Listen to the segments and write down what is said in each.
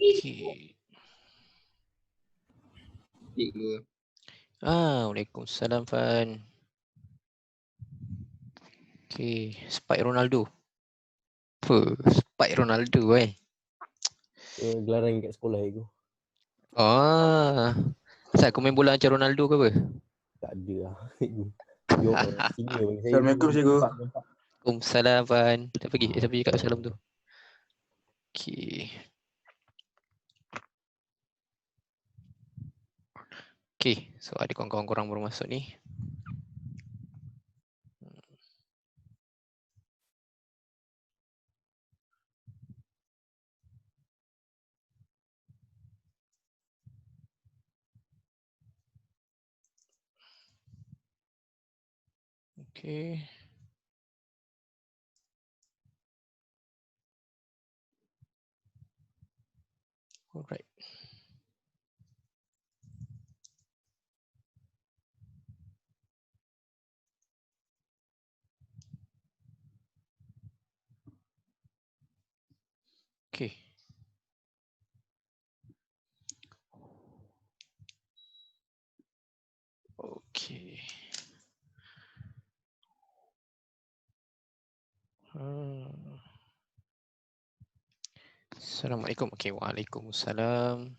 Okey. Cikgu. Waalaikumsalam Fan. Okey, Spike Ronaldo. Spike Ronaldo Gelaran kat sekolah aku. Asal kau main bola macam Ronaldo ke apa? Tak ada lah. Yo, senior bagi saya. Assalamualaikum, cikgu. Waalaikumsalam Fan. Siapa cakap salam tu? Okey. Okey, so ada kawan-kawan korang baru masuk ni. Okey. Alright. Okey. Okey. Assalamualaikum. Okey, waalaikumsalam.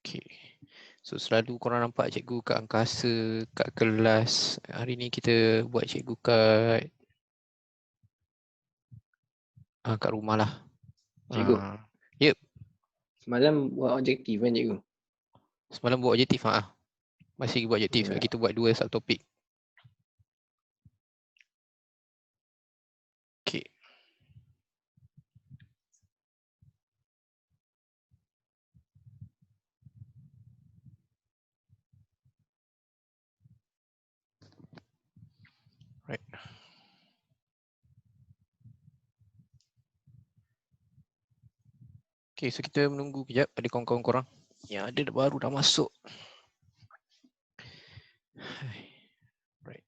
Okey. So selalu korang nampak cikgu kat angkasa, kat kelas. Hari ni kita buat cikgu kat kat rumah lah. Cikgu. Yep. Semalam buat objektif kan cikgu? Semalam buat objektif Masih buat objektif sebab Ya. kita buat 2 subtopik. Okey. Right. Okay, so kita menunggu kejap ada kawan-kawan korang. Yang ada baru dah masuk. Right.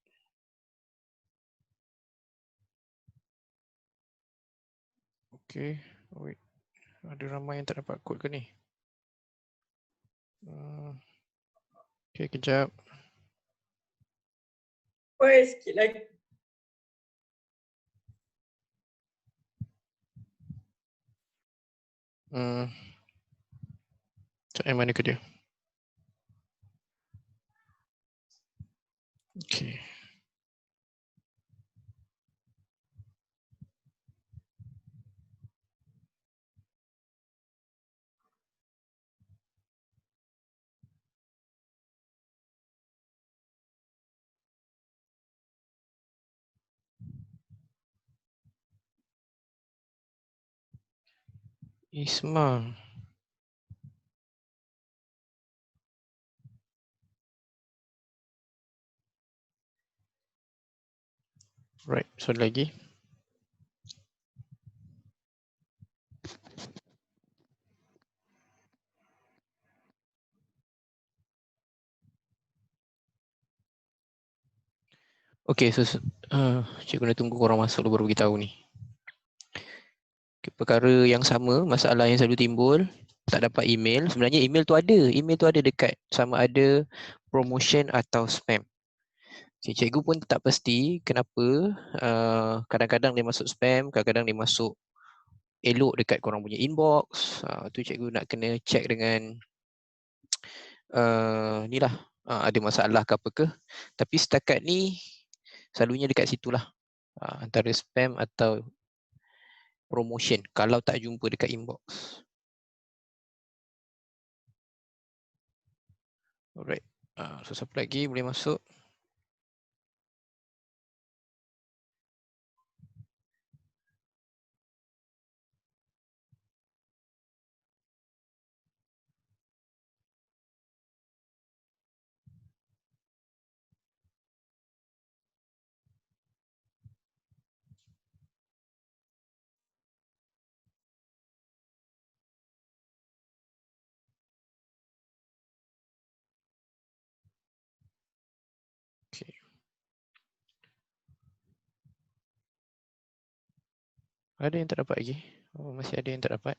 Okay, wait. Ada ramai yang tak dapat kod ke ni? Okay, kejap. Sikit lagi. Cak mana ke dia? Okay. Isma. Right, so lagi. Okay, so cikgu nak tunggu korang masuk baru beritahu ni. Okay, perkara yang sama, masalah yang selalu timbul, tak dapat email. Sebenarnya email tu ada dekat sama ada promotion atau spam. Okay, cikgu pun tak pasti kenapa kadang-kadang dia masuk spam, kadang-kadang dia masuk elok dekat korang punya inbox. Tu cikgu nak kena check dengan ni lah, ada masalah ke apa ke. Tapi setakat ni selalunya dekat situlah, antara spam atau promotion kalau tak jumpa dekat inbox. Alright, so siapa lagi boleh masuk? Ada yang tak dapat lagi? Oh, masih ada yang tak dapat.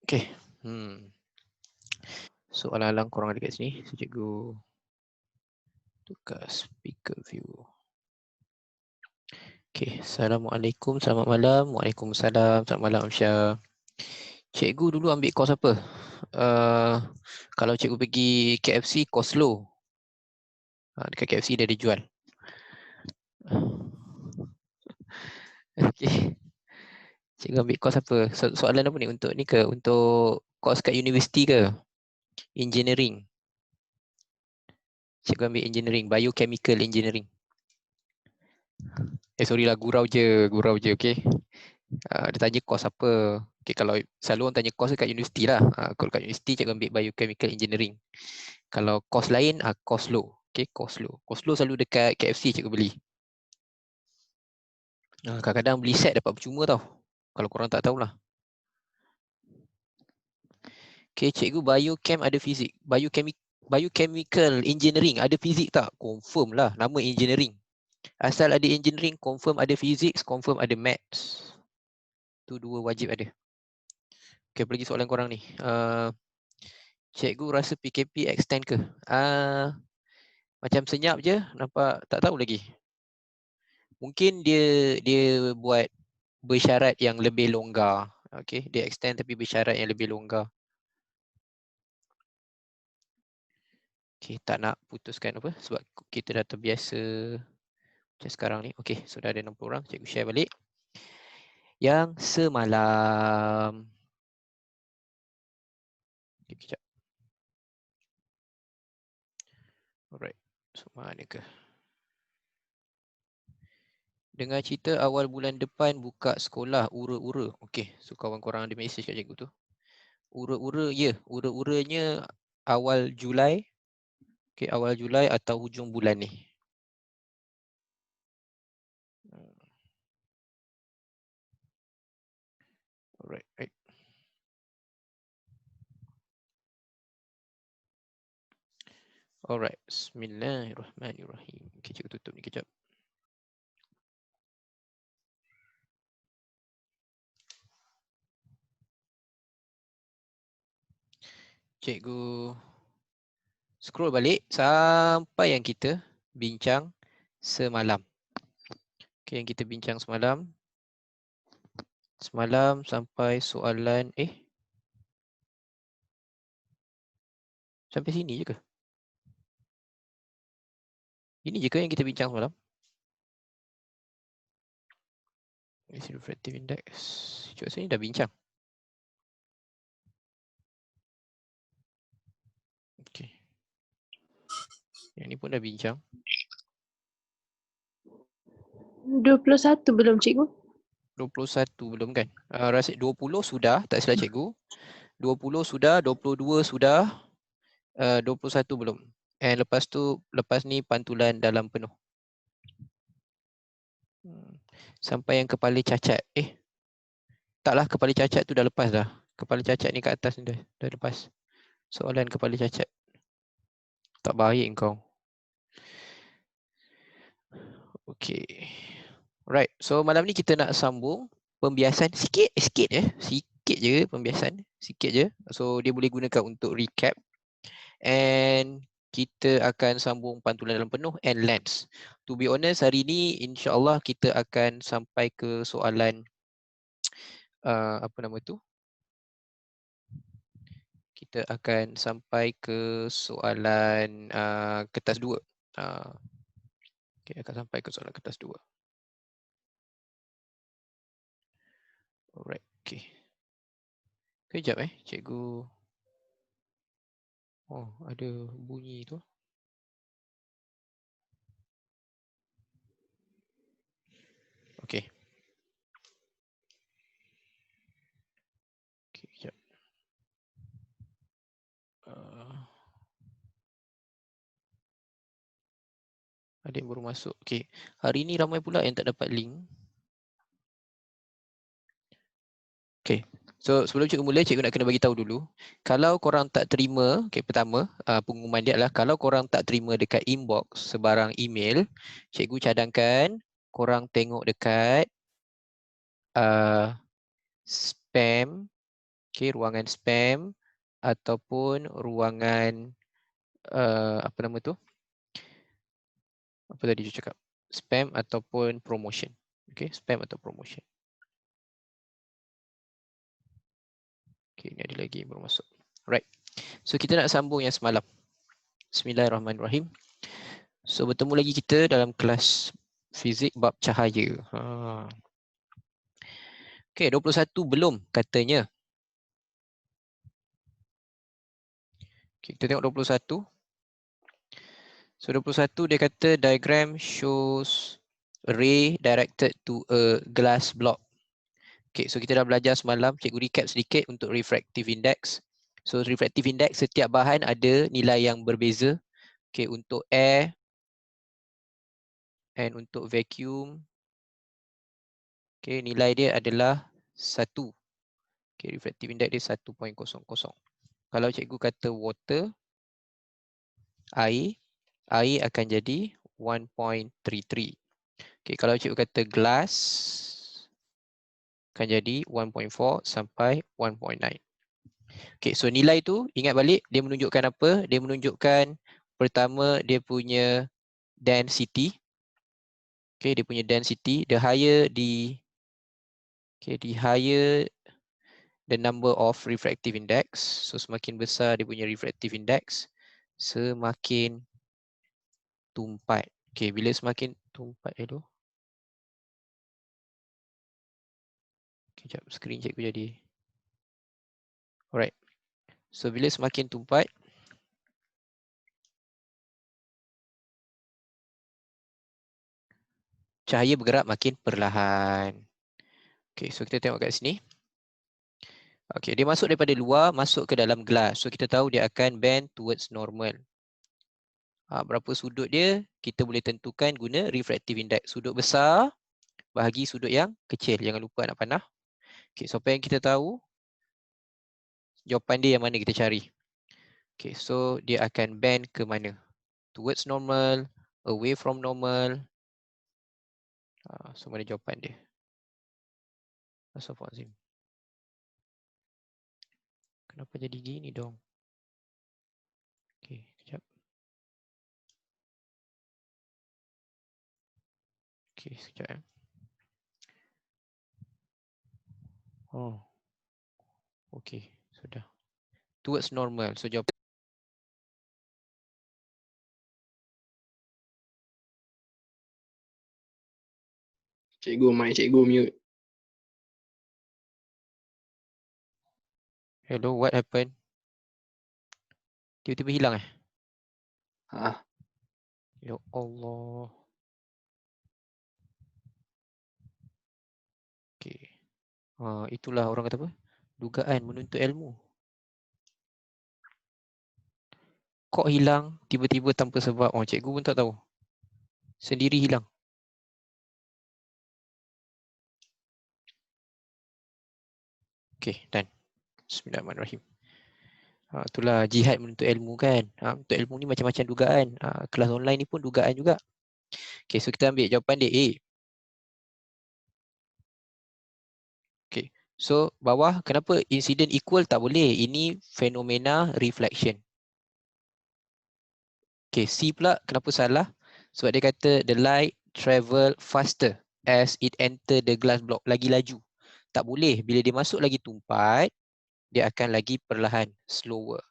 Okey. Soalan halang korang ada kat sini. So, cikgu tukar speaker view. Okey. Assalamualaikum. Selamat malam. Waalaikumsalam. Selamat malam, Amsyah. Cikgu dulu ambil kos apa? Kalau cikgu pergi KFC, kos low. Dekat KFC dia ada jual. Okey. Cikgu ambil kos apa? Soalan apa ni? Untuk ni ke? Untuk kos kat universiti ke? Engineering. Cikgu ambil engineering, biochemical engineering. Sorry lah, gurau je, okey. Dia tanya kos apa. Okay, kalau selalu orang tanya kos dekat universiti lah. Kalau kat universiti cikgu ambil biochemical engineering. Kalau kos lain, kos low. Okay, kos low. Kos low selalu dekat KFC cikgu beli. Kadang-kadang beli set dapat percuma tau. Kalau korang tak tahulah. Okay, cikgu biochem ada fizik. Biochemical engineering ada fizik tak? Confirm lah, nama engineering. Asal ada engineering, confirm ada fizik, confirm ada maths. Tu dua wajib ada. Okay, pergi soalan korang ni. Cikgu rasa PKP extend ke? Macam senyap je, nampak tak tahu lagi. Mungkin dia buat bersyarat yang lebih longgar. Okay, dia extend tapi bersyarat yang lebih longgar. Okay, tak nak putuskan apa sebab kita dah terbiasa macam sekarang ni. Okay, sudah ada 60 orang. Cikgu share balik. Yang semalam. Okay, kejap. Alright, so mana ke? Dengar cerita awal bulan depan buka sekolah ura-ura. Okey, so kawan korang ada mesej kat cikgu tu. Ura-ura, ya. Ura-uranya awal Julai. Okey, awal Julai atau hujung bulan ni. Alright, right. Alright, bismillahirrahmanirrahim. Okey, cikgu tutup ni kejap. Cikgu scroll balik sampai yang kita bincang semalam. Okey, yang kita bincang semalam. Semalam sampai soalan sampai sini je ke? Ini je ke yang kita bincang semalam? Refractive index. Cuba sini dah bincang. Okey. Yang ni pun dah bincang. 21 belum cikgu? 21 belum kan? Rasa 20 sudah, tak silap cikgu. 20 sudah, 22 sudah, 21 belum. And lepas ni pantulan dalam penuh. Sampai yang kepala cacat. Taklah, kepala cacat tu dah lepas dah. Kepala cacat ni kat atas ni dah lepas. Soalan kepala cacat. Tak baik kau. Okey. Right. So malam ni kita nak sambung pembiasan sikit je. Sikit je pembiasan. Sikit je. So dia boleh gunakan untuk recap. And kita akan sambung pantulan dalam penuh and lens. To be honest, hari ni insya-Allah kita akan sampai ke soalan apa nama tu? Kita akan sampai ke soalan kertas 2. Okay, akan sampai ke soalan kertas 2. Alright, okay. Kejap cikgu. Oh, ada bunyi tu. Okay. Okay, kejap. Ada yang baru masuk. Okey. Hari ni ramai pula yang tak dapat link. Okey. So sebelum cikgu mula, cikgu nak kena bagi tahu dulu. Kalau korang tak terima, okey, pertama pengumuman dia adalah kalau korang tak terima dekat inbox sebarang email, cikgu cadangkan korang tengok dekat spam, okey, ruangan spam ataupun ruangan apa nama tu? Apa tadi cikgu cakap? Spam ataupun promotion. Okey, spam atau promotion. Okey, ni ada lagi baru masuk. Right. So kita nak sambung yang semalam. Bismillahirrahmanirrahim. So bertemu lagi kita dalam kelas fizik bab cahaya. Okey, 21 belum katanya. Okay, kita tengok 21. So 21 dia kata diagram shows ray directed to a glass block. Okay, so kita dah belajar semalam, cikgu recap sedikit untuk refractive index. So refractive index setiap bahan ada nilai yang berbeza. Okay, untuk air and untuk vacuum, okay, nilai dia adalah 1. Okay, refractive index dia 1.00. Kalau cikgu kata water, air akan jadi 1.33. Okay, kalau cikgu kata glass akan jadi 1.4 sampai 1.9. Okay, so nilai tu ingat balik dia menunjukkan apa? Dia menunjukkan pertama dia punya density. Okay, dia punya density, the higher the higher the number of refractive index. So semakin besar dia punya refractive index, semakin tumpat. Okay, bila semakin tumpat dulu. Okay, sekejap skrin cikgu jadi. Alright. So bila semakin tumpat, cahaya bergerak makin perlahan. Okay, so kita tengok kat sini. Okay, dia masuk daripada luar, masuk ke dalam gelas. So kita tahu dia akan bend towards normal. Berapa sudut dia, kita boleh tentukan guna refractive index. Sudut besar bahagi sudut yang kecil. Jangan lupa nak panah. Okay, so apa yang kita tahu, jawapan dia yang mana kita cari. Okay, so dia akan bend ke mana? Towards normal, away from normal. So mana jawapan dia? Astaghfirullahaladzim. Kenapa jadi gini dong? Okay, sekejap. Okay, sekejap. Oh. Okay, sudah. Towards normal. So jawapan. Cikgu, mic cikgu mute. Hello, what happened? Tiba-tiba hilang eh? Ya Allah. Okay. Itulah orang kata apa? Dugaan menuntut ilmu. Kok hilang tiba-tiba tanpa sebab? Oh, cikgu pun tak tahu. Sendiri hilang. Okay, done. Bismillahirrahmanirrahim. Itulah jihad menuntut ilmu kan. Menuntut ilmu ni macam-macam dugaan. Kelas online ni pun dugaan juga. Okay, so kita ambil jawapan dia A. Okay, so bawah kenapa incident equal tak boleh? Ini fenomena reflection. Okay, C pula kenapa salah? Sebab dia kata the light travel faster as it enter the glass block. Lagi laju. Tak boleh. Bila dia masuk lagi tumpat, dia akan lagi perlahan, slower.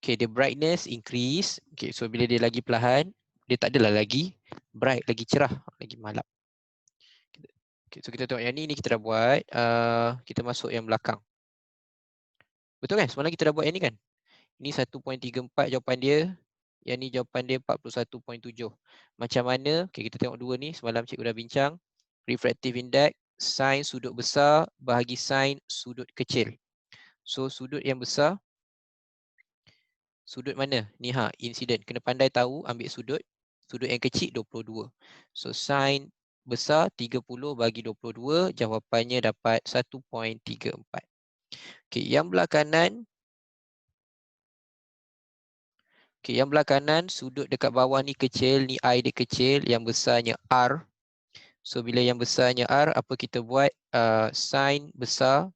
Okay, the brightness increase. Okay, so bila dia lagi perlahan, dia tak adalah lagi bright, lagi cerah, lagi malap. Okay, so kita tengok yang ni kita dah buat. Kita masuk yang belakang. Betul kan? Semalam kita dah buat yang ni kan? Ini 1.34 jawapan dia. Yang ni jawapan dia 41.7. Macam mana? Okay, kita tengok dua ni. Semalam cikgu dah bincang. Refractive index, sin sudut besar bahagi sin sudut kecil. So sudut yang besar, Sudut mana? Ni insiden. Kena pandai tahu ambil sudut. Sudut yang kecil 22. So sin besar 30 bagi 22, jawapannya dapat 1.34. Okey, yang belah kanan. Okey, yang belah kanan sudut dekat bawah ni kecil, ni I dia kecil, yang besarnya R. So bila yang besarnya R, apa kita buat? Sin besar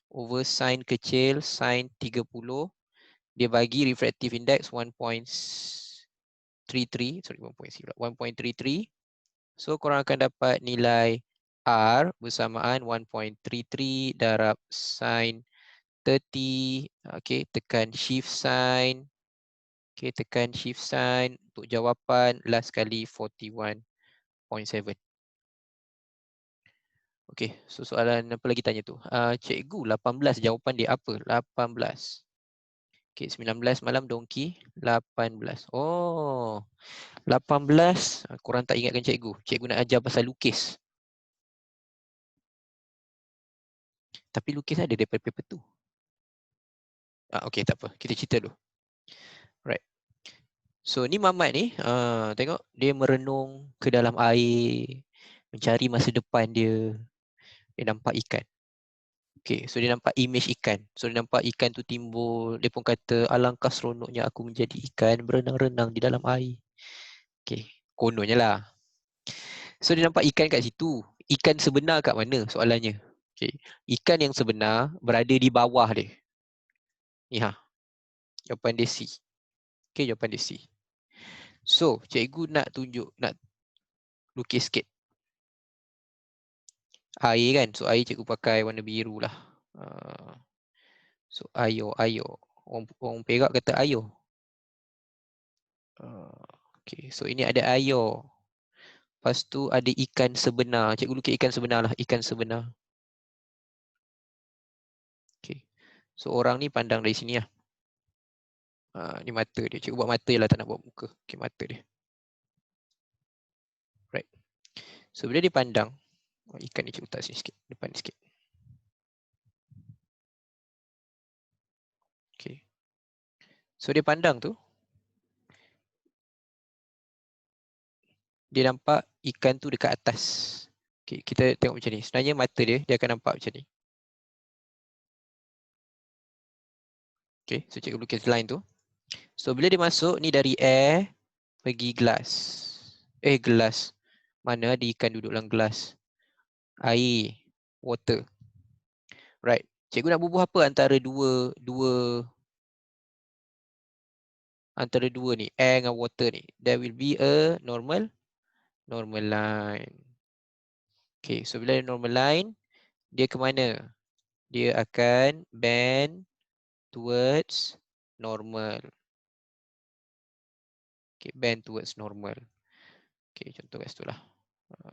over sin kecil, sin 30. Dia bagi refractive index 1.33. Sorry, 1.33. So korang akan dapat nilai R bersamaan 1.33 darab sin 30. Okay, tekan shift sign. Okay, tekan shift sign untuk jawapan last kali 41.7. Okay, so soalan apa lagi tanya tu? Cikgu 18 jawapan dia apa? 18. Okay, 19 malam dongki 18. Oh, 18 korang tak ingatkan cikgu. Cikgu nak ajar pasal lukis. Tapi lukis ada daripada paper tu. Okay, tak apa. Kita cerita dulu. Right. So ni Mamat ni, tengok dia merenung ke dalam air, mencari masa depan dia. Dia nampak ikan. Okay, so dia nampak image ikan. So dia nampak ikan tu timbul. Dia pun kata, alangkah seronoknya aku menjadi ikan berenang-renang di dalam air. Okay, kononnya lah. So dia nampak ikan kat situ. Ikan sebenar kat mana soalannya? Okay, ikan yang sebenar berada di bawah dia. Ni jawapan dia C. Okay, jawapan dia C. So, cikgu nak tunjuk, nak lukis sikit. Air kan, so air cikgu pakai warna biru lah. So, ayo. Orang Perak kata ayo. Okay, so ini ada ayo. Lepas tu ada ikan sebenar. Cikgu lukis ikan sebenar lah, ikan sebenar. Okay, so orang ni pandang dari sini lah. Ni mata dia. Cikgu buat mata je lah, tak nak buat muka. Okay, mata dia. Right. So, bila dia pandang, ikan ni cikgu letak sini sikit, depan ni sikit. Okay. So, dia pandang tu. Dia nampak ikan tu dekat atas. Okay, kita tengok macam ni. Sebenarnya mata dia akan nampak macam ni. Okay, so cikgu lukis line tu. So, bila dia masuk, ni dari air pergi gelas. Gelas. Mana ada ikan duduk dalam gelas? Air. Water. Right. Cikgu nak bubuh apa antara dua ni, air dengan water ni? There will be a normal line. Okay, so bila ada normal line, dia ke mana? Dia akan bend towards normal. Okay, bend towards normal. Okay, contoh kat situ lah.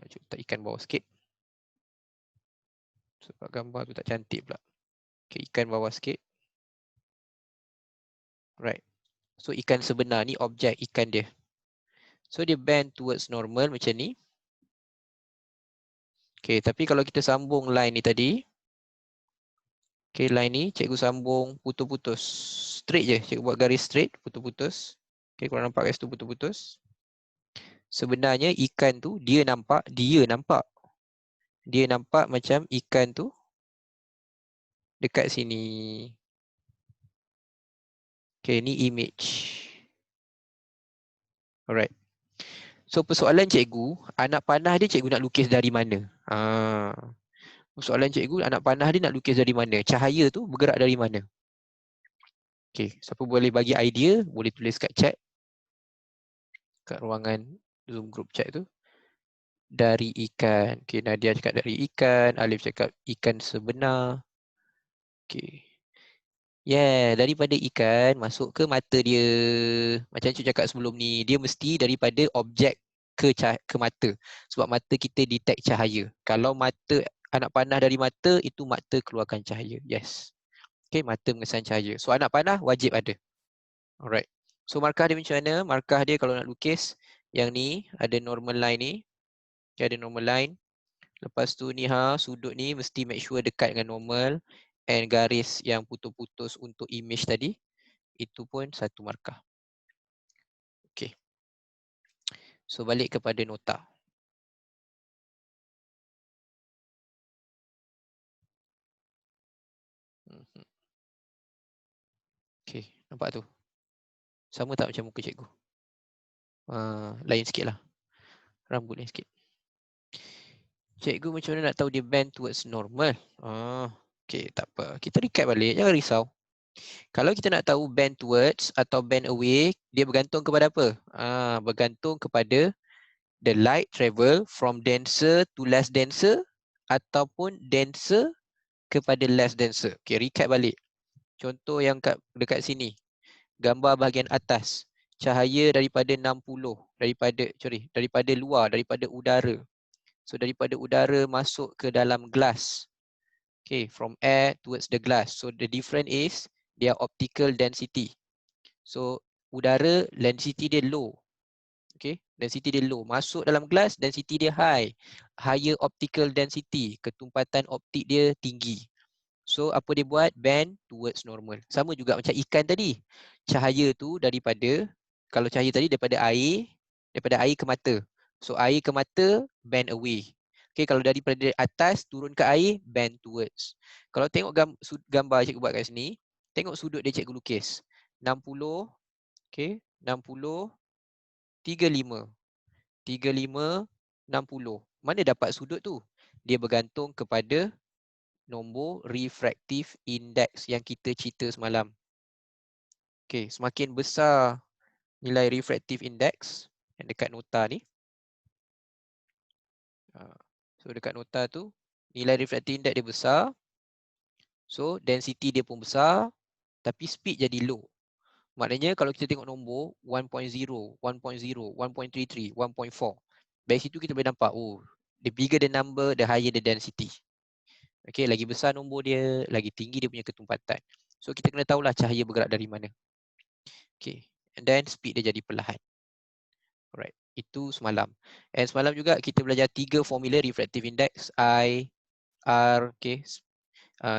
Cuba letak ikan bawah sikit. Sebab gambar tu tak cantik pula. Okay, ikan bawah sikit. Right. So, ikan sebenar ni objek ikan dia. So, dia bend towards normal macam ni. Okay, tapi kalau kita sambung line ni tadi. Okay, line ni cikgu sambung putus-putus. Straight je. Cikgu buat garis straight, putus-putus. Okay, korang nampak kat situ putus-putus. Sebenarnya ikan tu dia nampak macam ikan tu dekat sini. Okay, ni image. Alright. So persoalan cikgu, anak panah dia cikgu nak lukis dari mana? Persoalan cikgu, anak panah dia nak lukis dari mana? Cahaya tu bergerak dari mana? Okay, siapa boleh bagi idea, boleh tulis kat chat. Kat ruangan Zoom group chat tu. Dari ikan. Okay, Nadia cakap dari ikan. Alif cakap ikan sebenar. Okay. Yeah, daripada ikan masuk ke mata dia. Macam Cik cakap sebelum ni, dia mesti daripada objek ke mata. Sebab mata kita detect cahaya. Kalau mata anak panah dari mata, itu mata keluarkan cahaya. Yes. Okay, mata mengesan cahaya. So anak panah wajib ada. Alright. So markah dia macam mana? Markah dia kalau nak lukis, yang ni ada normal line ni. Okay, ada normal line. Lepas tu ni sudut ni mesti make sure dekat dengan normal. And garis yang putus-putus untuk image tadi. itu pun 1 markah. Okey. So balik kepada nota. Okey, nampak tu? Sama tak macam muka cikgu? Lain sikit lah. Rambut lain sikit. Cikgu macam mana nak tahu dia bend towards normal? Okey, tak apa. Kita recap balik, jangan risau. Kalau kita nak tahu bend towards atau bend away, dia bergantung kepada apa? Bergantung kepada the light travel from denser to less denser ataupun denser kepada less denser. Okey, recap balik. Contoh yang dekat sini. Gambar bahagian atas. Cahaya daripada 60, daripada luar, daripada udara. So daripada udara masuk ke dalam glass. Okay, from air towards the glass. So the difference is their optical density. So udara density dia low. Okay, density dia low. Masuk dalam glass, density dia high. Higher optical density. Ketumpatan optik dia tinggi. So apa dia buat? Bend towards normal. Sama juga macam ikan tadi. Cahaya tu daripada, kalau cahaya tadi daripada air ke mata. So air ke mata, bend away. Okay, kalau daripada atas turun ke air, bend towards. Kalau tengok gambar cikgu buat kat sini, tengok sudut dia cikgu lukis. 60, okay, 60, 35, 35, 60. Mana dapat sudut tu? Dia bergantung kepada nombor refractive index yang kita cerita semalam. Okay, semakin besar nilai refractive index yang dekat nota ni. So dekat nota tu, nilai refractive index dia besar. So density dia pun besar, tapi speed jadi low. Maknanya kalau kita tengok nombor 1.0, 1.0, 1.33, 1.4. Dari situ kita boleh nampak, oh, the bigger the number, the higher the density. Okay, lagi besar nombor dia, lagi tinggi dia punya ketumpatan. So kita kena tahulah cahaya bergerak dari mana. Okay, and then speed dia jadi perlahan. Alright, itu semalam. And semalam juga kita belajar 3 formula refractive index, I, R, okay,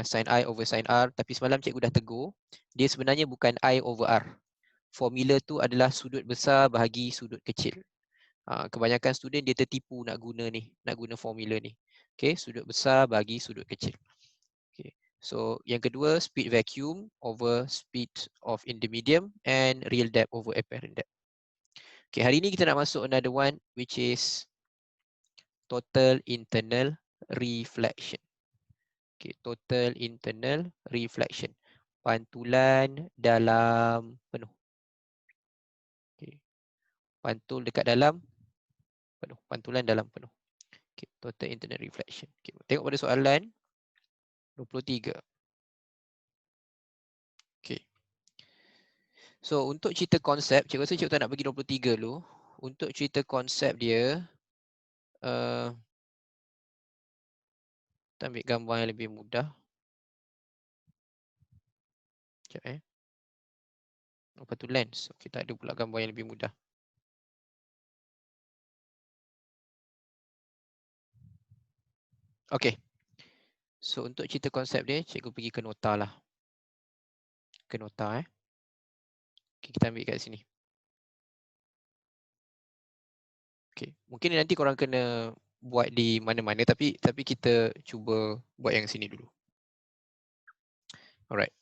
sin I over sin R. Tapi semalam cikgu dah tegur, dia sebenarnya bukan I over R. Formula tu adalah sudut besar bahagi sudut kecil. Kebanyakan student dia tertipu nak guna formula ni. Okay, sudut besar bahagi sudut kecil. Okay. So yang kedua, speed vacuum over speed of in the medium and real depth over apparent depth. Okay, hari ni kita nak masuk another one which is total internal reflection. Okay, total internal reflection. Pantulan dalam penuh. Okay. Pantul dekat dalam penuh. Pantulan dalam penuh. Okay, total internal reflection. Okay, tengok pada soalan 23. Okay. So untuk cerita konsep, cikgu rasa cikgu tak nak bagi 23 dulu. Untuk cerita konsep dia, kita ambil gambar yang lebih mudah. Sekejap apa tu lens? Okay, tak ada pula gambar yang lebih mudah. Okay. So untuk cerita konsep dia, cikgu pergi ke nota lah. Ke nota Okay, kita ambil kat sini. Okay, mungkin nanti korang kena buat di mana-mana tapi kita cuba buat yang sini dulu. Alright.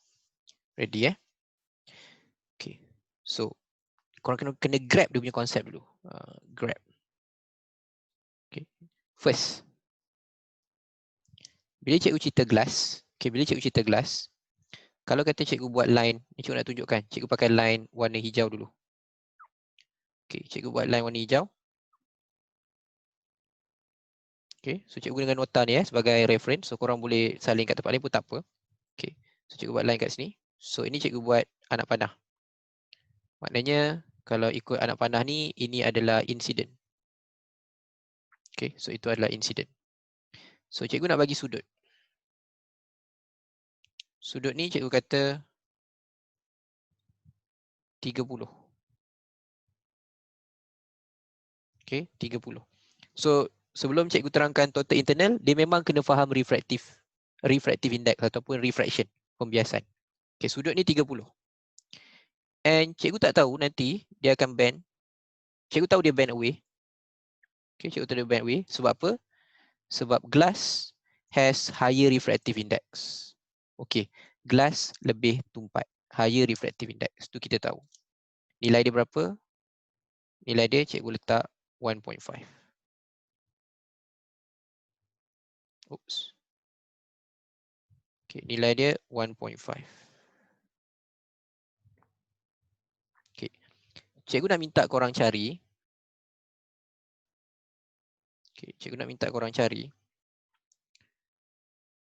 Ready Okay. So korang kena grab dia punya konsep dulu. Grab. Okay. First, bila cikgu cerita glass, kalau kata cikgu buat line, ni cikgu nak tunjukkan, cikgu pakai line warna hijau dulu. Okay, cikgu buat line warna hijau. Okay, so cikgu dengan nota ni sebagai reference, so korang boleh salin kat tempat lain pun tak apa. Okay, so cikgu buat line kat sini. So ini cikgu buat anak panah. Maknanya kalau ikut anak panah ni, ini adalah incident. Okay, so itu adalah incident. So cikgu nak bagi sudut. Sudut ni cikgu kata 30. Okay, 30. So sebelum cikgu terangkan total internal, dia memang kena faham refractive index ataupun refraction, pembiasan. Okay, sudut ni 30. And cikgu tak tahu nanti dia akan bend. Cikgu tahu dia bend away. Okay, cikgu tahu dia bend away. Sebab apa? Sebab glass has higher refractive index. Okay, glass lebih tumpat. Higher refractive index. Tu kita tahu. Nilai dia berapa? Nilai dia cikgu letak 1.5. Oops. Okay, nilai dia 1.5. Okay. Cikgu nak minta korang cari. Okay, cikgu nak minta korang cari.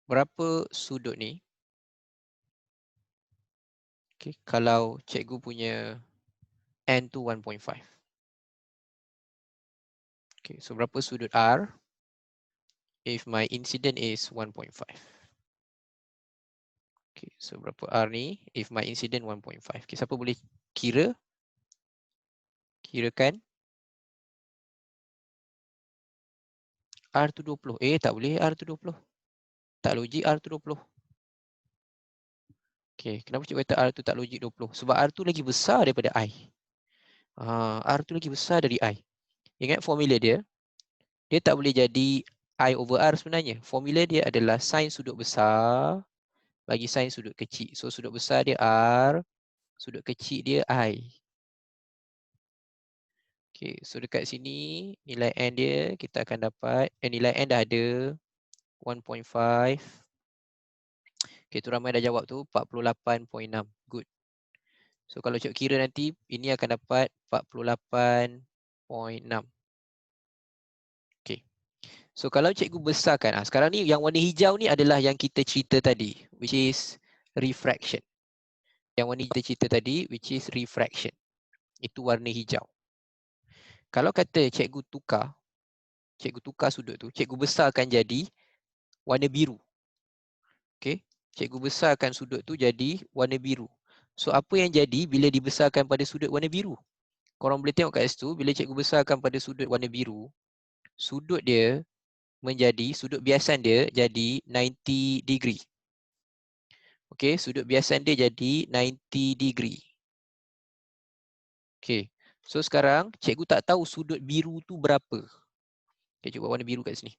Berapa sudut ni? Okay, kalau cikgu punya N tu 1.5. Okay, so berapa sudut R if my incident is 1.5? Okay, so berapa R ni if my incident 1.5? Okay, siapa boleh kira? Kirakan. R tu 20. Tak boleh R tu 20. Tak logik R tu 20. Okay, kenapa cikgu kata R tu tak logik 20? Sebab R tu lagi besar daripada I. R tu lagi besar dari I. Ingat formula dia. Dia tak boleh jadi I over R sebenarnya. Formula dia adalah sin sudut besar bagi sin sudut kecil. So sudut besar dia R, sudut kecil dia I. Okay, so dekat sini nilai N dia kita akan dapat, nilai N dah ada 1.5. Okay, tu ramai dah jawab tu 48.6. Good. So kalau cikgu kira nanti ini akan dapat 48.6. Okay. So kalau cikgu besarkan, sekarang ni yang warna hijau ni adalah yang kita cerita tadi, which is refraction. Yang warna kita cerita tadi, which is refraction. Itu warna hijau. Kalau kata cikgu tukar sudut tu, cikgu besarkan jadi warna biru. Okay. Cikgu besarkan sudut tu jadi warna biru. So apa yang jadi bila dibesarkan pada sudut warna biru? Korang boleh tengok kat situ, bila cikgu besarkan pada sudut warna biru, sudut dia menjadi, sudut biasan dia jadi 90 degree. Okay, sudut biasan dia jadi 90 degree. Okay, so sekarang cikgu tak tahu sudut biru tu berapa. Okay, cikgu buat warna biru kat sini.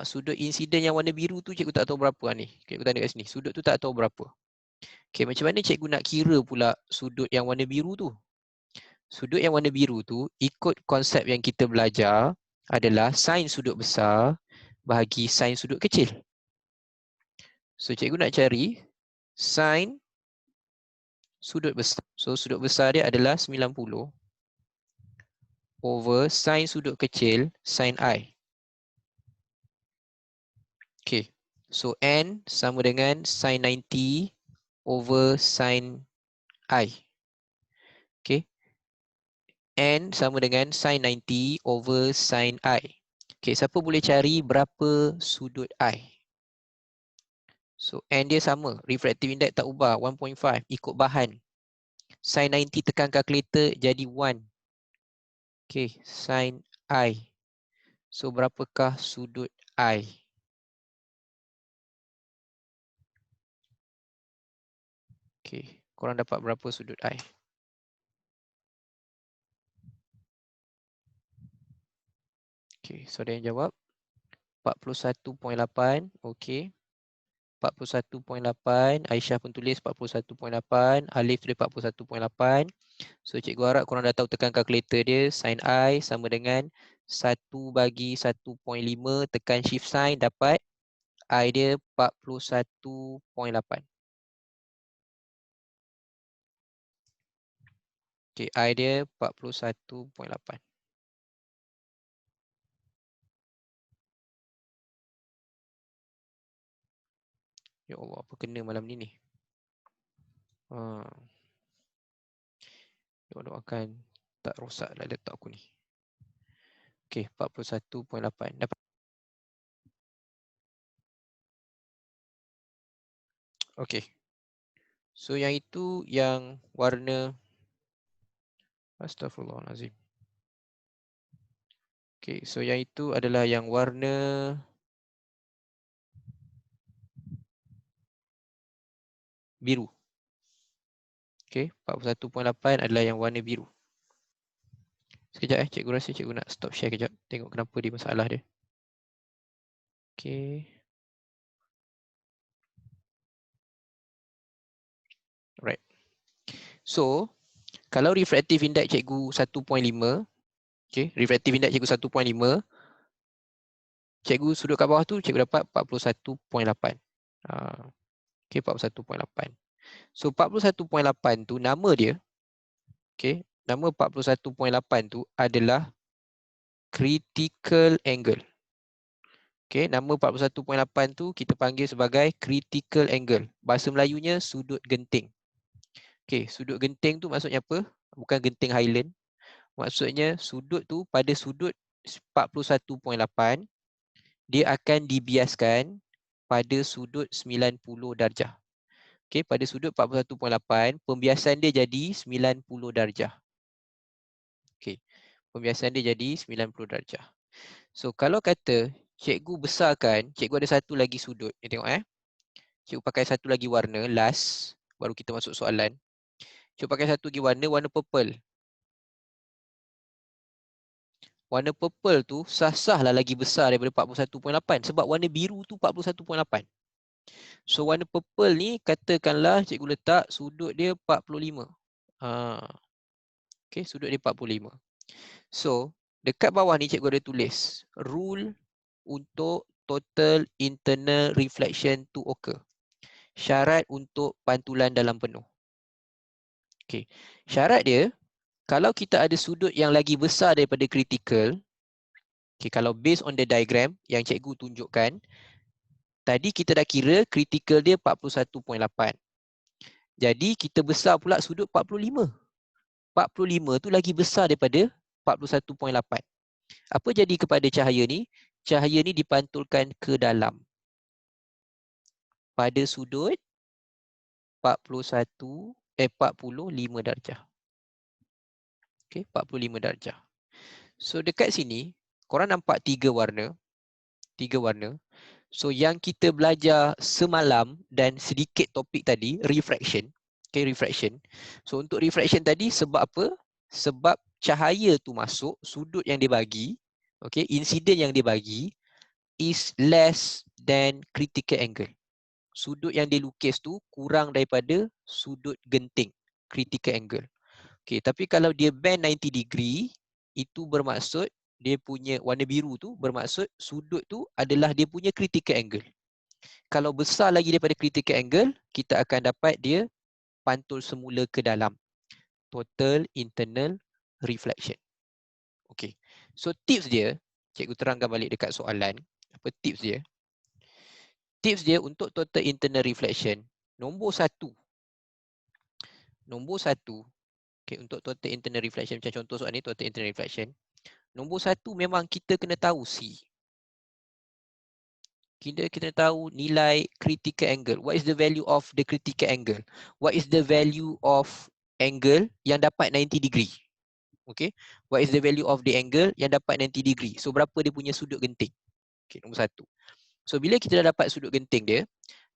Sudut insiden yang warna biru tu cikgu tak tahu berapa ni. Cikgu tanda kat sini, sudut tu tak tahu berapa. Okay, macam mana cikgu nak kira pula sudut yang warna biru tu? Sudut yang warna biru tu ikut konsep yang kita belajar adalah sin sudut besar bahagi sin sudut kecil. So cikgu nak cari sin sudut besar. So sudut besar dia adalah 90 over sin sudut kecil sin I. Okay. So N sama dengan sin 90 over sin I. Okay. N sama dengan sin 90 over sin I. Okay, siapa boleh cari berapa sudut I? So N dia sama, refractive index tak ubah, 1.5 ikut bahan. Sin 90 tekan kalkulator jadi 1. Okay, sin I. So berapakah sudut I? Okay, korang dapat berapa sudut I? Okay, so ada yang jawab 41.8. Okay, 41.8. Aisyah pun tulis 41.8. Alif tulis 41.8. So cikgu harap korang dah tahu tekan kalkulator dia. Sin I sama dengan 1 bagi 1.5 tekan shift sign dapat I dia 41.8. Okay, I dia 41.8. Ya Allah, apa kena malam ni ni? Doakan tak rosak lah laptop aku ni. Okay, 41.8. Dapat. Okay. So yang itu yang warna, astagfirullahalazim. Okay, so yang itu adalah yang warna biru. Okey, 41.8 adalah yang warna biru. Sekejap cikgu rasa cikgu nak stop share kejap. Tengok kenapa dia masalah dia. Okey. Alright. So, kalau refractive index cikgu 1.5, okey, refractive index cikgu 1.5, cikgu sudut kat bawah tu cikgu dapat 41.8. Okey, 41.8. So 41.8 tu nama dia, okey, nama 41.8 tu adalah critical angle. Okey, nama 41.8 tu kita panggil sebagai critical angle. Bahasa Melayunya sudut genting. Okey, sudut genting tu maksudnya apa? Bukan genting Highland. Maksudnya sudut tu pada sudut 41.8 dia akan dibiaskan pada sudut 90 darjah. Okey, pada sudut 41.8 pembiasan dia jadi 90 darjah. Okey, pembiasan dia jadi 90 darjah. So kalau kata cikgu besarkan, cikgu ada satu lagi sudut. Ni tengok Cikgu pakai satu lagi warna last baru kita masuk soalan. Cikgu pakai satu lagi warna purple. Warna purple tu sah-sahlah lagi besar daripada 41.8 sebab warna biru tu 41.8. So warna purple ni katakanlah cikgu letak sudut dia 45. Okey, sudut dia 45. So dekat bawah ni cikgu ada tulis rule untuk total internal reflection to occur. Syarat untuk pantulan dalam penuh. Okey. Syarat dia kalau kita ada sudut yang lagi besar daripada critical, okay, kalau based on the diagram yang cikgu tunjukkan, tadi kita dah kira critical dia 41.8. Jadi kita besar pula sudut 45. 45 tu lagi besar daripada 41.8. Apa jadi kepada cahaya ni? Cahaya ni dipantulkan ke dalam pada sudut 45 darjah. Okey, 45 darjah. So dekat sini korang nampak tiga warna. So yang kita belajar semalam dan sedikit topik tadi refraction. Okay, refraction. So untuk refraction tadi sebab apa? Sebab cahaya tu masuk sudut yang dia bagi, okay, insiden yang dia bagi is less than critical angle. Sudut yang dia lukis tu kurang daripada sudut genting critical angle. Okay, tapi kalau dia bend 90 degree itu bermaksud dia punya warna biru tu bermaksud sudut tu adalah dia punya critical angle. Kalau besar lagi daripada critical angle, kita akan dapat dia pantul semula ke dalam. Total internal reflection. Okey. So tips dia, cikgu terangkan balik dekat soalan. Apa tips dia? Tips dia untuk total internal reflection, nombor satu. Okay, untuk total internal reflection, macam contoh soalan ni, total internal reflection. Nombor satu memang kita kena tahu C. Kita kena tahu nilai critical angle. What is the value of the critical angle? What is the value of angle yang dapat 90 degree? Okay. What is the value of the angle yang dapat 90 degree? So berapa dia punya sudut genting? Okay, nombor satu. So bila kita dah dapat sudut genting dia,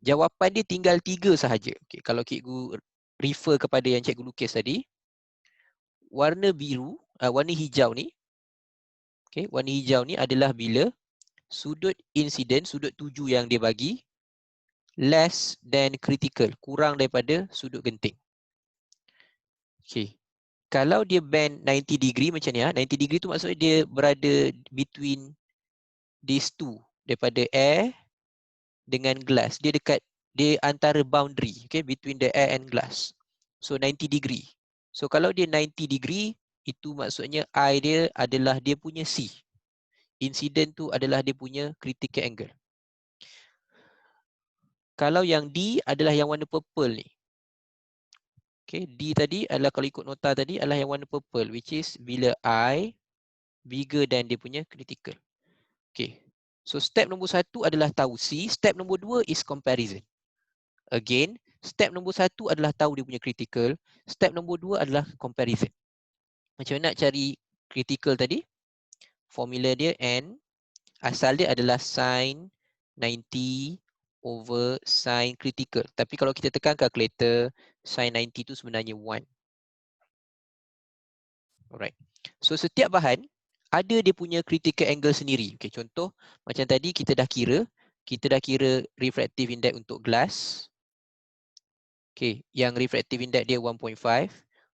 jawapan dia tinggal 3 sahaja. Okay, kalau cikgu refer kepada yang cikgu lukis tadi, warna biru, warna hijau ni, okay, warna hijau ni adalah bila sudut insiden, sudut tuju yang dia bagi less than critical, kurang daripada sudut genting. Okay. Kalau dia bend 90 degree macam ni, 90 degree tu maksudnya dia berada between these two, daripada air dengan glass. Dia dekat, dia antara boundary, okay, between the air and glass. So 90 degree. So kalau dia 90 degree, itu maksudnya I dia adalah dia punya C. Insiden tu adalah dia punya critical angle. Kalau yang D adalah yang warna purple ni. Okay, D tadi adalah kalau ikut nota tadi adalah yang warna purple, which is bila I bigger than dia punya critical. Okay, so step nombor 1 adalah tahu C. Step nombor 2 is comparison. Again, step nombor 1 adalah tahu dia punya critical. Step nombor 2 adalah comparison. Macam mana nak cari critical tadi? Formula dia N. Asal dia adalah sin 90 over sin critical. Tapi kalau kita tekan calculator, sin 90 tu sebenarnya 1. Alright. So setiap bahan ada dia punya critical angle sendiri. Okay, contoh macam tadi kita dah kira refractive index untuk glass. Okay, yang refractive index dia 1.5.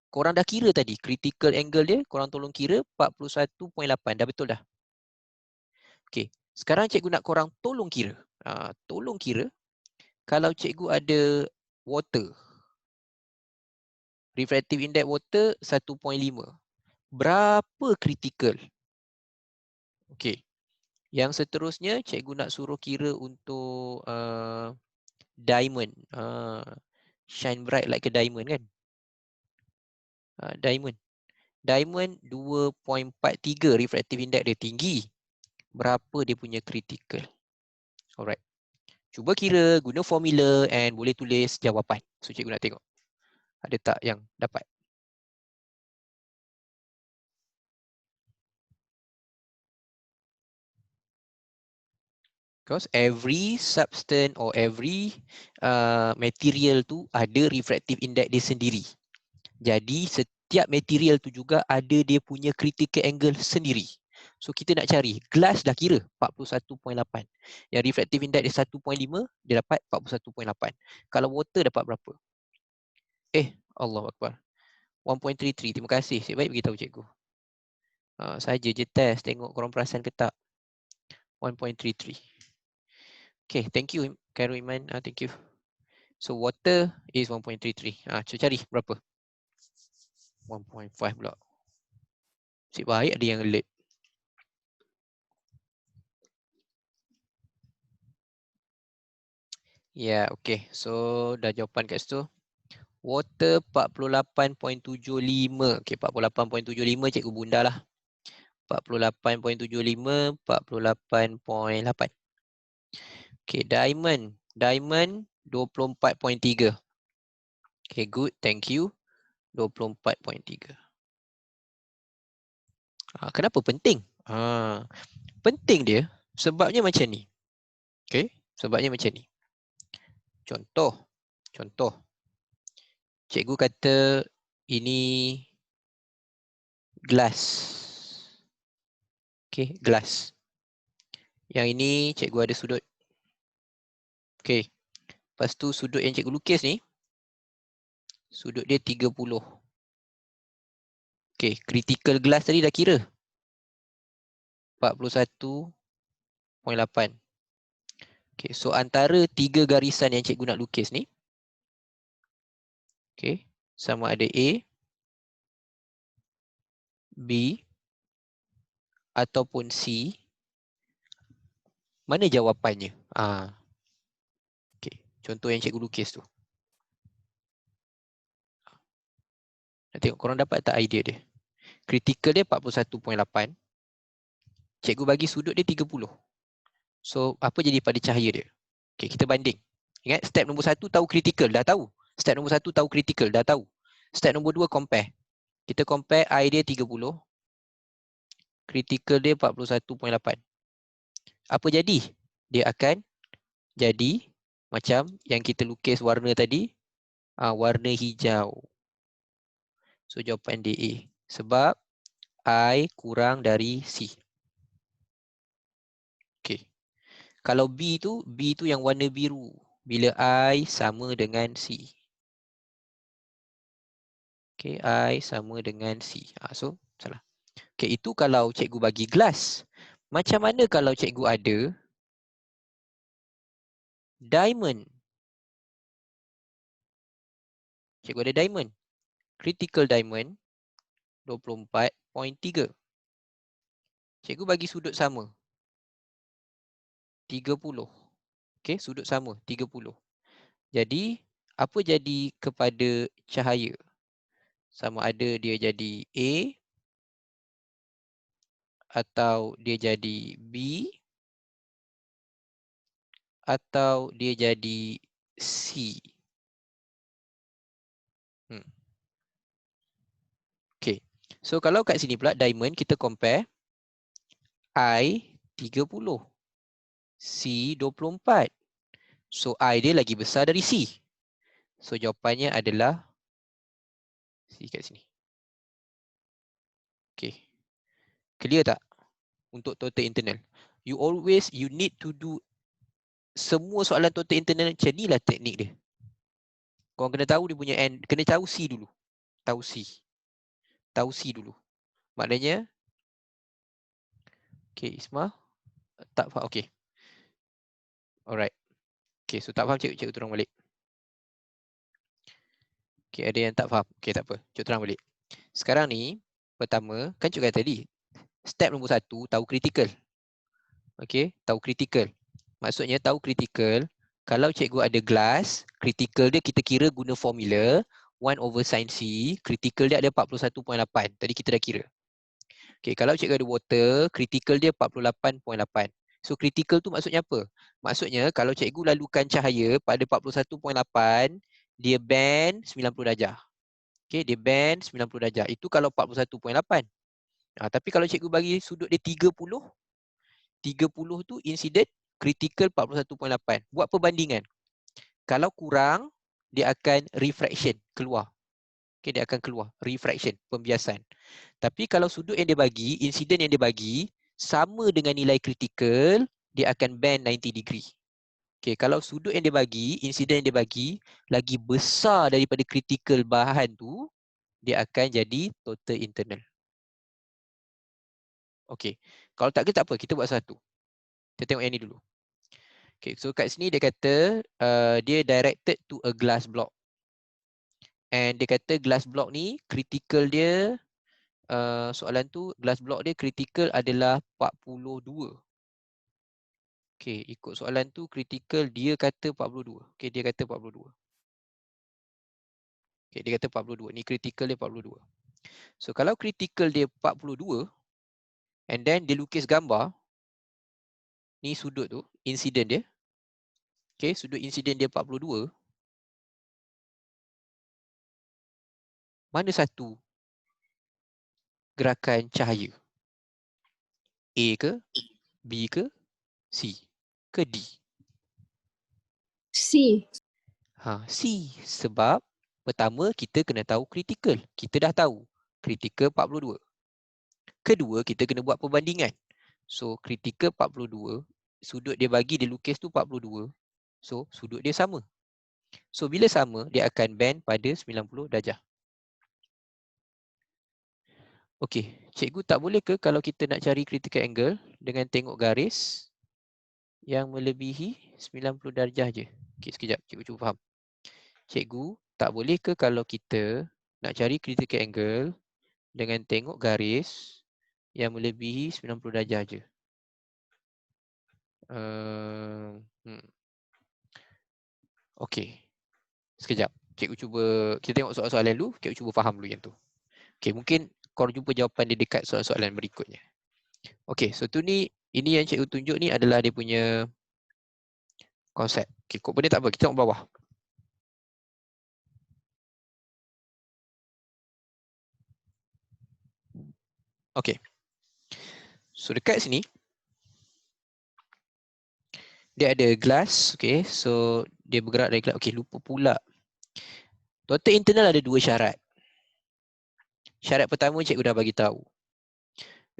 Korang dah kira tadi critical angle dia, korang tolong kira 41.8. Dah betul dah? Okay, sekarang cikgu nak korang tolong kira. Tolong kira kalau cikgu ada water. Refractive index water 1.5. Berapa critical? Okay. Yang seterusnya cikgu nak suruh kira untuk diamond. Shine bright like a diamond kan? Diamond. Diamond 2.43 refractive index dia tinggi. Berapa dia punya critical? Alright. Cuba kira guna formula and boleh tulis jawapan. So cikgu nak tengok. Ada tak yang dapat? Because every substance or every material tu ada refractive index dia sendiri. Jadi setiap material tu juga ada dia punya critical angle sendiri. So kita nak cari, glass dah kira 41.8. Yang refractive index dia 1.5, dia dapat 41.8. Kalau water dapat berapa? Allahuakbar. 1.33. Terima kasih. Cik baik beritahu cikgu. Saja je test, tengok korang perasan ke tak. 1.33. Okay, thank you Khairul Iman. Thank you. So water is 1.33. Cuba cari berapa? 1.5 pula. Cik baik ada yang alert. Ya, okay. So dah jawapan kat situ. Water 48.75. Okay, 48.75 cikgu bunda lah. 48.75, 48.8. Okay, diamond. Diamond 24.3. Okay, good. Thank you. 24.3. Kenapa penting? Penting dia sebabnya macam ni. Okay, sebabnya macam ni. Contoh. Cikgu kata ini glass. Okay, glass. Yang ini cikgu ada sudut. Okay. Lepas tu sudut yang cikgu lukis ni, sudut dia 30. Okay, critical glass tadi dah kira. 41.8. Okay, so antara 3 garisan yang cikgu nak lukis ni, okay, sama ada A, B, ataupun C, mana jawapannya? Okay, contoh yang cikgu lukis tu. Nak tengok korang dapat tak idea dia. Critical dia 41.8. Cikgu bagi sudut dia 30. So, apa jadi pada cahaya dia? Okay, kita banding. Ingat, step nombor 1 tahu critical, dah tahu. Step nombor 1 tahu critical, dah tahu. Step nombor 2 compare. Kita compare I dia 30. Critical dia 41.8. Apa jadi? Dia akan jadi macam yang kita lukis warna tadi. Warna hijau. So, jawapan dia A. Sebab I kurang dari C. Okay. Kalau B tu yang warna biru. Bila I sama dengan C. Okay, I sama dengan C. So, salah. Okay, itu kalau cikgu bagi glass. Macam mana kalau cikgu ada diamond? Cikgu ada diamond. Critical diamond 24.3. Cikgu bagi sudut sama. 30. Okay, sudut sama 30. Jadi, apa jadi kepada cahaya? Sama ada dia jadi A atau dia jadi B atau dia jadi C. Okay. So kalau kat sini pula diamond kita compare I 30. C 24. So I dia lagi besar dari C. So jawapannya adalah C kat sini. Okay. Clear tak? Untuk total internal. You need to do semua soalan total internal macam ni lah teknik dia. Korang kena tahu dia punya N, kena tahu C dulu. Tahu C. Tahu C dulu. Maknanya, okay, Isma, tak faham, okay. Alright. Okay, so tak faham cikgu terang balik. Okay, ada yang tak faham. Okay, tak apa. Cikgu terang balik. Sekarang ni, pertama, kan cikgu kata tadi, step nombor 1, tahu critical. Okay, tahu critical. Maksudnya tahu critical, kalau cikgu ada glass, critical dia kita kira guna formula 1/sin C, critical dia ada 41.8. Tadi kita dah kira. Okay, kalau cikgu ada water, critical dia 48.8. So critical tu maksudnya apa? Maksudnya kalau cikgu lalukan cahaya pada 41.8, dia bend 90 darjah. Okay, dia bend 90 darjah. Itu kalau 41.8. Tapi kalau cikgu bagi sudut dia 30 tu incident, critical 41.8. Buat perbandingan. Kalau kurang, dia akan refraction, keluar. Okay, dia akan keluar, refraction, pembiasan. Tapi kalau sudut yang dia bagi, insiden yang dia bagi, sama dengan nilai critical, dia akan bend 90 degree. Okay, kalau sudut yang dia bagi, insiden yang dia bagi, lagi besar daripada critical bahan tu, dia akan jadi total internal. Okay, kalau tak ke tak apa, kita buat satu. Kita tengok yang ni dulu. Okay, so kat sini dia kata, dia directed to a glass block. And dia kata glass block ni, critical dia, soalan tu glass block dia critical adalah 42. Okey, ikut soalan tu critical dia kata 42. Okey, dia kata 42. Okey, dia kata 42. Ni critical dia 42. So kalau critical dia 42 and then dia lukis gambar, ni sudut tu, insiden dia. Okey, sudut insiden dia 42. Mana satu gerakan cahaya? A ke, B ke, C ke D? C. C. Sebab pertama kita kena tahu critical. Kita dah tahu critical 42. Kedua, kita kena buat perbandingan. So critical 42, sudut dia bagi dia lukis tu 42. So sudut dia sama. So bila sama, dia akan bend pada 90 darjah. Okey, cikgu tak boleh ke kalau kita nak cari critical angle dengan tengok garis yang melebihi 90 darjah je? Okey, sekejap, cikgu cuba faham. Cikgu, tak boleh ke kalau kita nak cari critical angle dengan tengok garis yang melebihi 90 darjah je? Okey, sekejap. Cikgu cuba, kita tengok soalan-soalan dulu, cikgu cuba faham dulu yang tu. Okey, mungkin korang jumpa jawapan dia dekat soalan-soalan berikutnya. Okey, so tu ni, ini yang cikgu tunjuk ni adalah dia punya konsep. Okey, kod benda tak apa, kita tengok bawah. Okey. So dekat sini, dia ada glass, okey. So dia bergerak dari glass. Okey, lupa pula. Total internal ada dua syarat. Syarat pertama cikgu dah bagi tahu.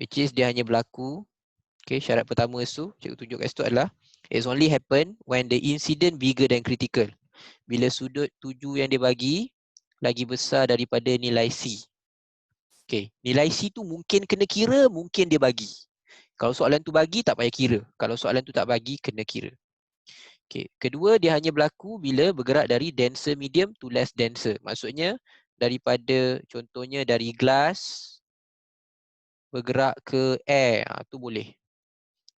Which is dia hanya berlaku. Okay, syarat pertama tu, cikgu tunjuk kat situ adalah it's only happen when the incident bigger than critical. Bila sudut tuju yang dia bagi lagi besar daripada nilai C. Okay, nilai C tu mungkin kena kira, mungkin dia bagi. Kalau soalan tu bagi, tak payah kira. Kalau soalan tu tak bagi, kena kira. Okay, kedua, dia hanya berlaku bila bergerak dari denser medium to less denser. Maksudnya, daripada contohnya dari glass bergerak ke air, tu boleh.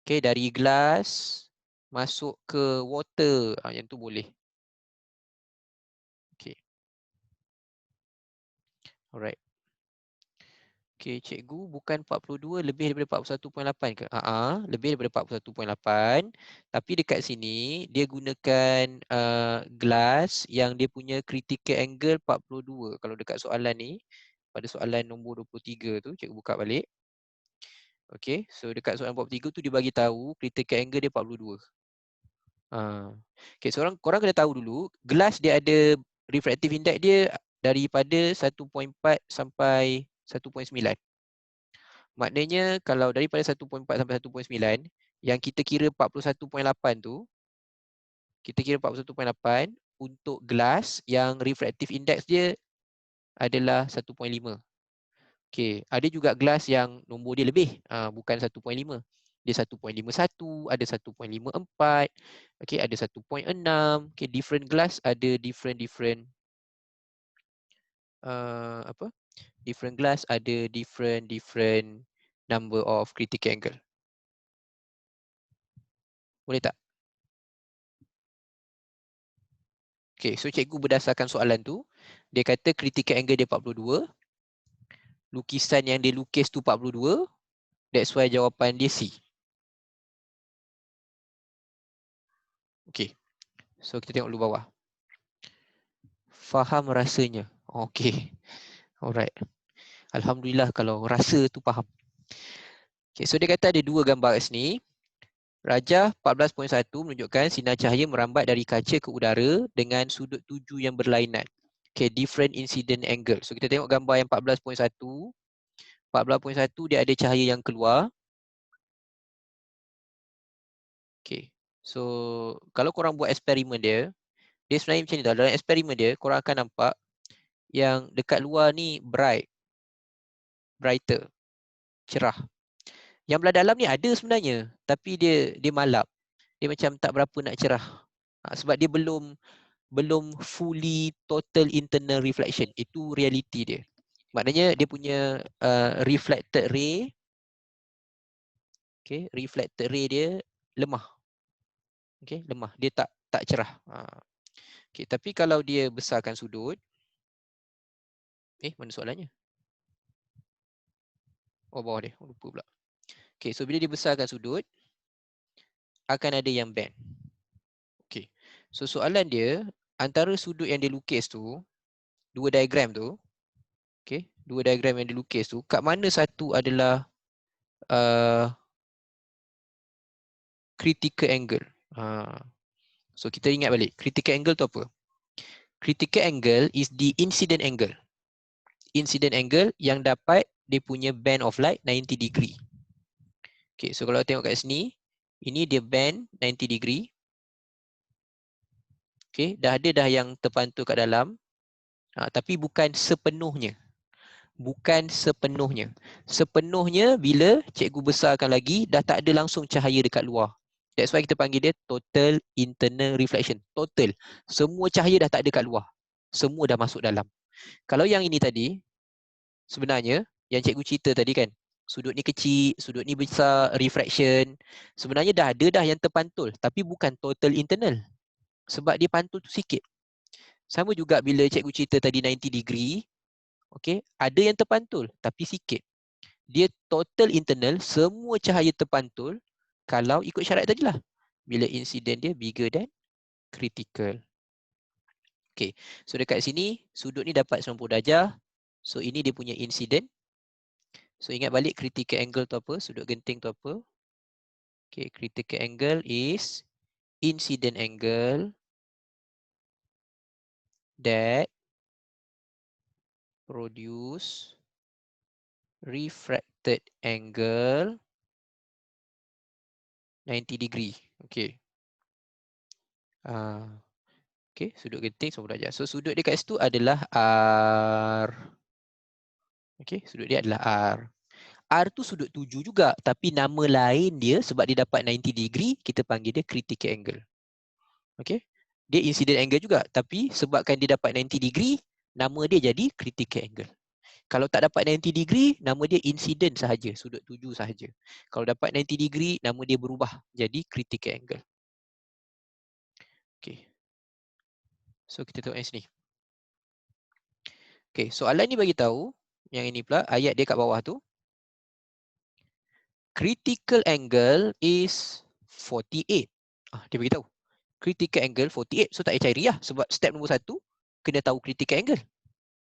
Okay, dari glass masuk ke water, yang tu boleh. Okay. Alright. Okay, cikgu bukan 42 lebih daripada 41.8 ke? Lebih daripada 41.8. Tapi dekat sini, dia gunakan glass yang dia punya critical angle 42. Kalau dekat soalan ni, pada soalan nombor 23 tu, cikgu buka balik. Okay, so dekat soalan 43 tu dia bagi tahu critical angle dia 42. Okay, korang kena tahu dulu, gelas dia ada refractive index dia daripada 1.4 sampai 1.9. Maknanya kalau daripada 1.4 sampai 1.9, yang kita kira 41.8 tu, kita kira 41.8 untuk gelas yang refractive index dia adalah 1.5. Okay, ada juga gelas yang nombor dia lebih, bukan 1.5. Dia 1.51, ada 1.54, okay, ada 1.6. Okay, different glass ada different different glass ada different number of critical angle. Boleh tak? Okay, so cikgu berdasarkan soalan tu, dia kata critical angle dia 42, lukisan yang dia lukis tu 42, that's why jawapan dia C. Okay, so kita tengok dulu bawah. Faham rasanya. Okay, alright. Alhamdulillah kalau rasa tu faham. Okay, so dia kata ada dua gambar kat sini. Rajah 14.1 menunjukkan sinar cahaya merambat dari kaca ke udara dengan sudut tuju yang berlainan. Okay, different incident angle. So kita tengok gambar yang 14.1. 14.1 dia ada cahaya yang keluar. Okay, so kalau korang buat eksperimen dia sebenarnya macam ni tau. Dalam eksperimen dia, korang akan nampak yang dekat luar ni brighter, cerah. Yang belah dalam ni ada sebenarnya, tapi dia malap. Dia macam tak berapa nak cerah. Sebab dia belum fully total internal reflection. Itu reality dia. Maknanya dia punya reflected ray, okay, reflected ray dia lemah. Okay, lemah. Dia tak cerah. Okay, tapi kalau dia besarkan sudut, mana soalannya? Oh, bawah dia. Oh, lupa pula. Okay, so bila dia besarkan sudut, akan ada yang bend. Okay, so soalan dia, antara sudut yang dia lukis tu, dua diagram tu, okay, dua diagram yang dia lukis tu, kat mana satu adalah critical angle? So kita ingat balik, critical angle tu apa? Critical angle is the incident angle. Incident angle yang dapat dia punya band of light 90 degree. Okay, so kalau tengok kat sini, ini dia band 90 degree. Okay, dah ada yang terpantul kat dalam, tapi bukan sepenuhnya. Bukan sepenuhnya. Sepenuhnya bila cikgu besarkan lagi, dah tak ada langsung cahaya dekat luar. That's why kita panggil dia total internal reflection. Total. Semua cahaya dah tak ada kat luar. Semua dah masuk dalam. Kalau yang ini tadi, sebenarnya, yang cikgu cerita tadi kan, sudut ni kecil, sudut ni besar, refraction. Sebenarnya dah ada yang terpantul. Tapi bukan total internal. Sebab dia pantul tu sikit. Sama juga bila cikgu cerita tadi 90 degree, okay, ada yang terpantul tapi sikit. Dia total internal, semua cahaya terpantul kalau ikut syarat tadi lah. Bila insiden dia bigger than critical. Okay, so dekat sini sudut ni dapat 90 darjah. So ini dia punya insiden. So ingat balik critical angle tu apa, sudut genting tu apa. Okay, critical angle is incident angle that produce refracted angle 90 degree. Okay. Okay, sudut genting 90 darjah. So sudut dia kat situ adalah R. Okay, sudut dia adalah R. R tu sudut tuju juga, tapi nama lain dia sebab dia dapat 90 degree, kita panggil dia critical angle. Okay, dia incident angle juga, tapi sebabkan dia dapat 90 degree, nama dia jadi critical angle. Kalau tak dapat 90 degree, nama dia incident sahaja, sudut tuju sahaja. Kalau dapat 90 degree, nama dia berubah jadi critical angle. Okay, so kita tengok yang sini. Okay, soalan ni bagi tahu, yang ini pula, ayat dia kat bawah tu. Critical angle is 48. Dia beritahu. Critical angle 48. So tak payah cari lah. Sebab step nombor 1, kena tahu critical angle.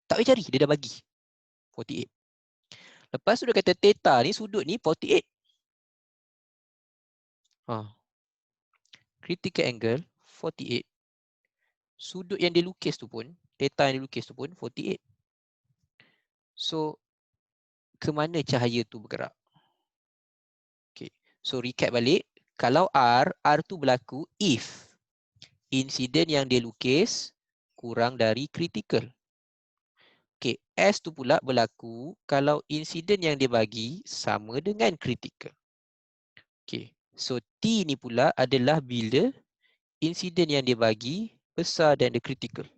Tak payah cari. Dia dah bagi. 48. Lepas tu dia kata theta ni, sudut ni 48. critical angle 48. Sudut yang dia lukis tu pun, data yang dia lukis tu pun 48. So, ke mana cahaya tu bergerak? Okay. So, recap balik. Kalau R tu berlaku if insiden yang dia lukis kurang dari critical. Okay. S tu pula berlaku kalau insiden yang dia bagi sama dengan critical. Okay. So, T ni pula adalah bila insiden yang dia bagi besar dan the critical.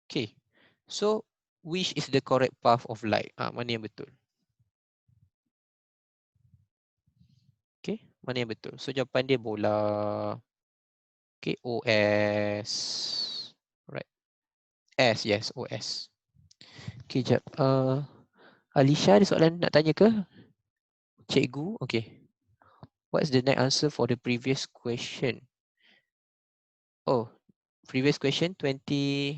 Okay. So, which is the correct path of light? Mana yang betul? Okay. Mana yang betul? So, jawapan dia bola. Okay. OS. Right. S. Yes. OS. Okay. Sekejap. Alisha ada soalan nak tanya ke? Cikgu? Okay. What's the next answer for the previous question? Oh. Previous question 24.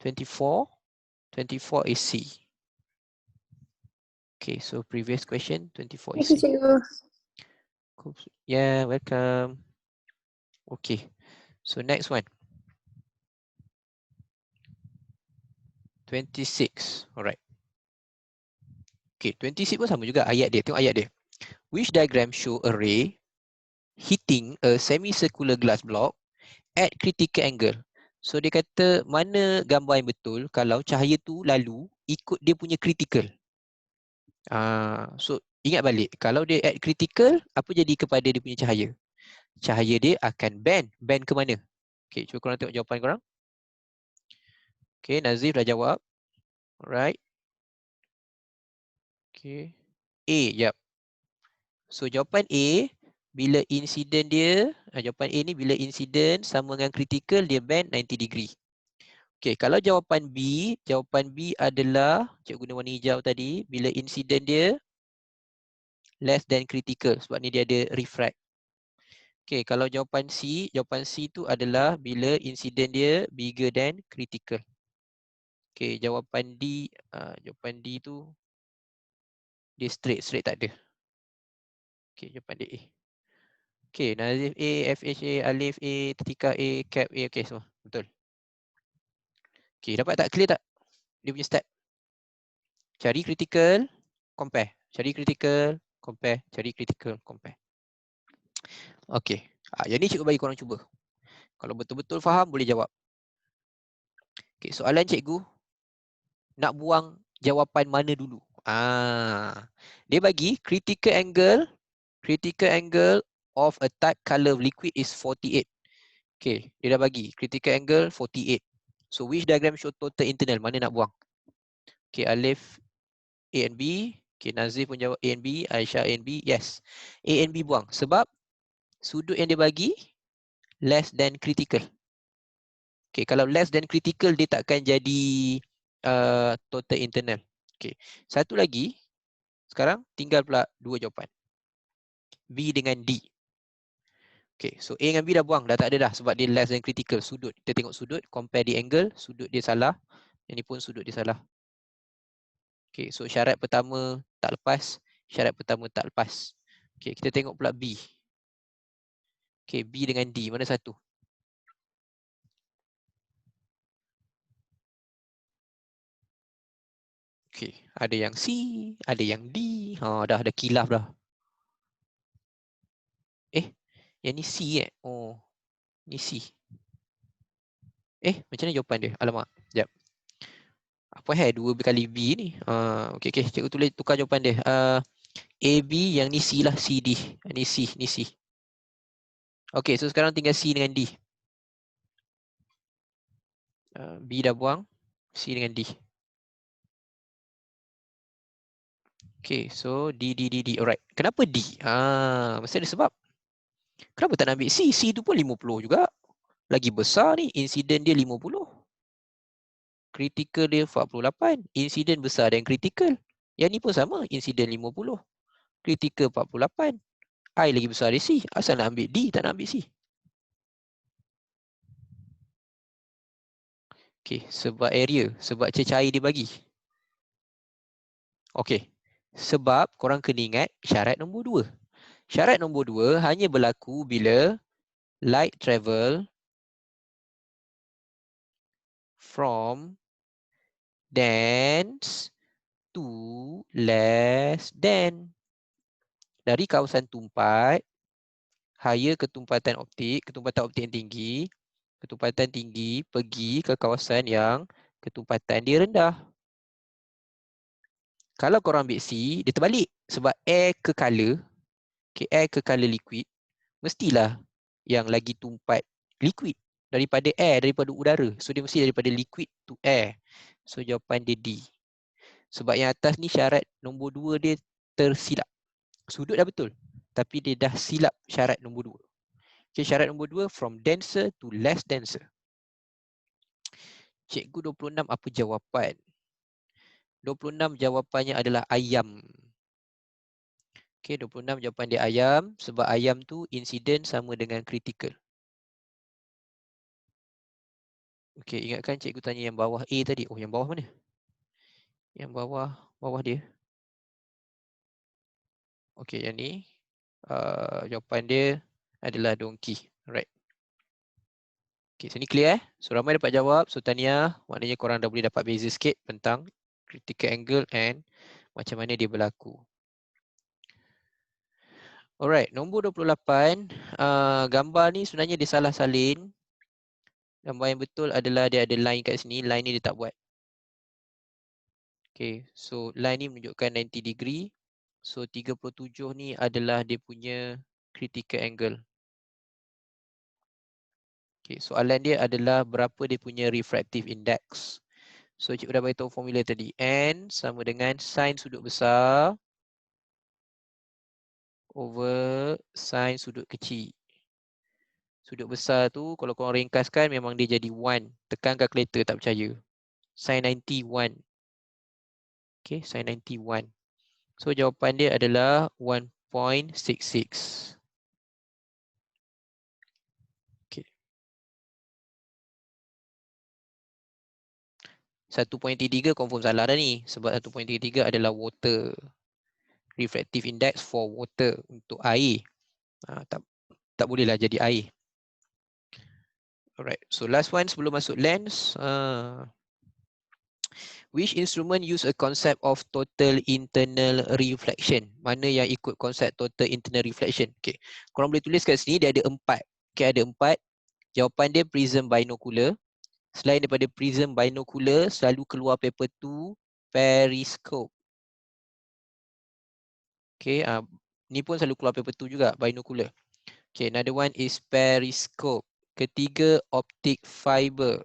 24 is C. Okay, so previous question 24 is Terima kasih, C. cikgu. Cool. Yeah, welcome. Okay, so next one. 26, alright. Okay, 26 pun sama juga ayat dia. Tengok ayat dia. Which diagram show a ray hitting a semicircular glass block at critical angle? So dia kata mana gambar yang betul kalau cahaya tu lalu ikut dia punya critical. So ingat balik, kalau dia at critical, apa jadi kepada dia punya cahaya? Cahaya dia akan bend. Bend ke mana? Okay, cuba korang tengok jawapan korang. Okay, Nazif dah jawab. Alright. Okay. A, yep. So jawapan A, bila insiden dia, jawapan A ni bila insiden sama dengan critical, dia bend 90 degree. Okay, kalau jawapan B adalah, cikgu guna warna hijau tadi, bila insiden dia less than critical, sebab ni dia ada refract. Okay, kalau jawapan C tu adalah bila insiden dia bigger than critical. Okay, jawapan D tu dia straight tak ada. Okay, jawapan dia A. Okay, Nazif A, FH A, Alif A, Tetika A, Cap A, okay semua betul. Okay, dapat tak? Clear tak dia punya step? Cari critical, compare. Cari critical, compare. Cari critical, compare. Okay, yang ni cikgu bagi korang cuba. Kalau betul-betul faham, boleh jawab. Okay, soalan cikgu, nak buang jawapan mana dulu? Dia bagi critical angle of a type color liquid is 48. Okay, dia dah bagi critical angle 48. So which diagram show total internal? Mana nak buang? Okay, Alif A and B. Okay, Nazif pun jawab A and B. Aisyah A and B. Yes. A and B buang. Sebab sudut yang dia bagi less than critical. Okay, kalau less than critical, dia takkan jadi total internal. Okay, satu lagi. Sekarang tinggal pula dua jawapan. B dengan D. Okay, so A dengan B dah buang. Dah tak ada dah sebab dia less than critical. Sudut. Kita tengok sudut. Compare the angle. Sudut dia salah. Yang ni pun sudut dia salah. Okay, so syarat pertama tak lepas. Syarat pertama tak lepas. Okay, kita tengok pula B. Okay, B dengan D. Mana satu? Okay, ada yang C, ada yang D. Dah ada kilaf dah. Yang ni C Oh, ni C. Macam mana jawapan dia? Alamak, sekejap. Apa dua kali B ni? Okay, cikgu tulis tukar jawapan dia. A, B, yang ni C lah, C, D. Ni C, ni C. Okay, so sekarang tinggal C dengan D. B dah buang, C dengan D. Okay, so D. Alright. Kenapa D? Mesti ada sebab. Kenapa tak nak ambil C? C tu pun 50 juga. Lagi besar ni, insiden dia 50. Critical dia 48. Insiden besar dan critical. Yang ni pun sama, insiden 50. Critical 48. I lagi besar dari C. Asal nak ambil D, tak nak ambil C. Okay, sebab area. Sebab cecair dia bagi. Okay. Sebab korang kena ingat syarat nombor 2. Syarat nombor 2 hanya berlaku bila light travel from dense to less than. Dari kawasan tumpat higher ketumpatan optik yang tinggi, ketumpatan tinggi pergi ke kawasan yang ketumpatan dia rendah. Kalau korang ambil C, dia terbalik. Sebab air ke color, air ke color liquid, mestilah yang lagi tumpat liquid daripada air, daripada udara. So dia mesti daripada liquid to air. So jawapan dia D. Sebab yang atas ni syarat nombor 2 dia tersilap. Sudut dah betul, tapi dia dah silap syarat nombor 2. Okay, syarat nombor 2 from denser to less denser. Cikgu 26 apa jawapan? 26 jawapannya adalah ayam. Okey, 26 jawapan dia ayam sebab ayam tu insiden sama dengan critical. Okey, ingatkan cikgu tanya yang bawah A tadi. Oh, yang bawah mana? Yang bawah dia. Okey, yang ni jawapan dia adalah donkey. Alright. Okey, so ni clear So ramai dapat jawab. So tahniah, maknanya korang dah boleh dapat beza sikit tentang critical angle and macam mana dia berlaku. Alright, nombor 28, gambar ni sebenarnya dia salah salin. Gambar yang betul adalah dia ada line kat sini, line ni dia tak buat. Okay, so line ni menunjukkan 90 degree. So 37 ni adalah dia punya critical angle. Okay, soalan dia adalah berapa dia punya refractive index. So cikgu dah beritahu formula tadi. N sama dengan sin sudut besar over sin sudut kecil. Sudut besar tu kalau korang ringkaskan memang dia jadi 1. Tekan kalkulator tak percaya. Sin 91. Okay, sin 91. So jawapan dia adalah 1.66. Okay. 1.33 confirm salah dah ni. Sebab 1.33 adalah water. Refractive index for water untuk air. Tak bolehlah jadi air. Alright, so last one sebelum masuk lens. Which instrument use a concept of total internal reflection? Mana yang ikut konsep total internal reflection? Okay, korang boleh tulis kat sini dia ada 4. Okay, ada 4. Jawapan dia prism binocular. Selain daripada prism binocular, selalu keluar paper 2, periscope. Okay, ni pun selalu keluar paper 2 juga, binocular. Okay, another one is periscope. Ketiga, optic fiber.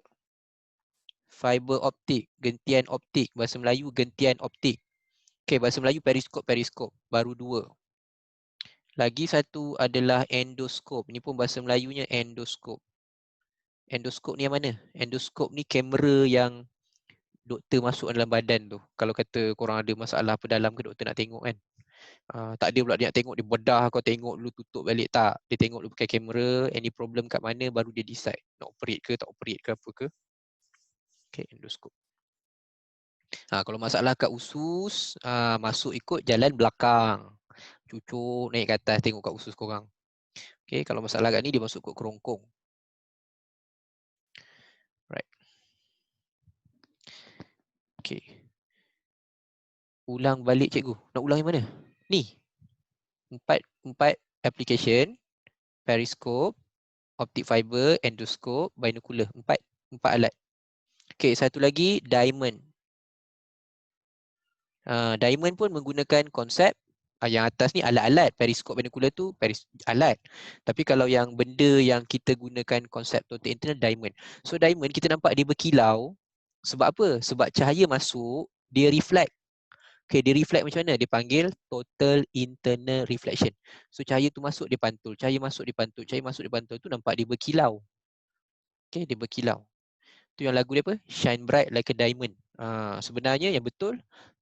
Fiber optik, gentian optik. Bahasa Melayu, gentian optik. Okay, bahasa Melayu periskop. Baru 2. Lagi satu adalah endoskop. Ini pun bahasa Melayunya endoskop. Endoskop ni yang mana? Endoskop ni kamera yang doktor masuk dalam badan tu. Kalau kata korang ada masalah apa dalam ke doktor nak tengok kan. Tak ada pula dia nak tengok, dia bedah kau tengok dulu tutup balik. Tak. Dia tengok dulu pakai kamera, any problem kat mana baru dia decide. Nak operate ke tak operate ke apa ke. Okay, endoskop. Kalau masalah kat usus, masuk ikut jalan belakang. Cucuk naik ke atas tengok kat usus korang. Okay, kalau masalah kat ni dia masuk ikut kerongkong. Right. Okay. Ulang balik cikgu. Nak ulang yang mana? Ni. 4 application. Periscope, optic fiber, endoscope, binocular. 4 alat. Okay, satu lagi diamond. Diamond pun menggunakan konsep yang atas ni alat-alat. Periskop binocular tu alat. Tapi kalau yang benda yang kita gunakan konsep total internal, diamond. So diamond kita nampak dia berkilau. Sebab apa? Sebab cahaya masuk, dia reflect. Okay, dia reflect macam mana? Dia panggil total internal reflection. So cahaya tu masuk, dia pantul. Cahaya masuk, dia pantul. Cahaya masuk, dia pantul. Tu nampak dia berkilau. Okay, dia berkilau. Tu yang lagu dia apa? Shine bright like a diamond. Sebenarnya yang betul,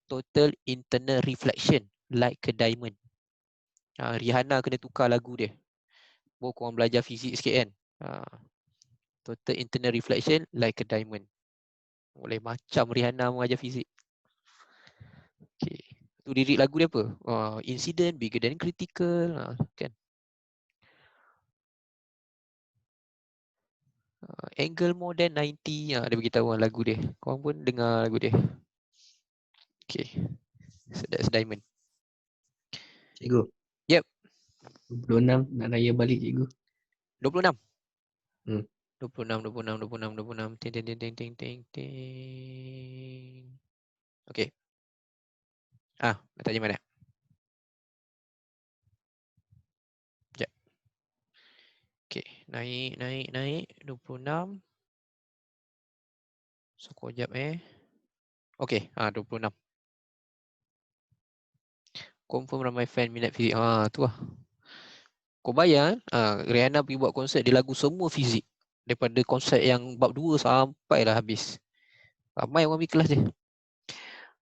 total internal reflection like a diamond. Rihanna kena tukar lagu dia. Baru korang belajar fizik sikit kan. Total internal reflection like a diamond. Boleh macam Rihanna mengajar fizik. Okay. Tu lirik lagu dia apa? Incident bigger than critical. Kan? Angle more than 90. Dia beritahu lagu dia. Korang pun dengar lagu dia. Okay. So that's Diamond. Cikgu. Yep. 26 nak raya balik cikgu. 26. Hmm. 26. Ting, ting, ting, ting, ting, ting, ting. Okay. Nak tanya mana? Sekejap. Okay. Naik. 26. So, sekejap Okay. 26. Confirm ramai fan minat fizik. Tu lah. Kau bayar, Rihanna pergi buat konsert, dia lagu semua fizik. Daripada konsert yang bab 2 sampailah habis. Ramai orang pergi kelas dia.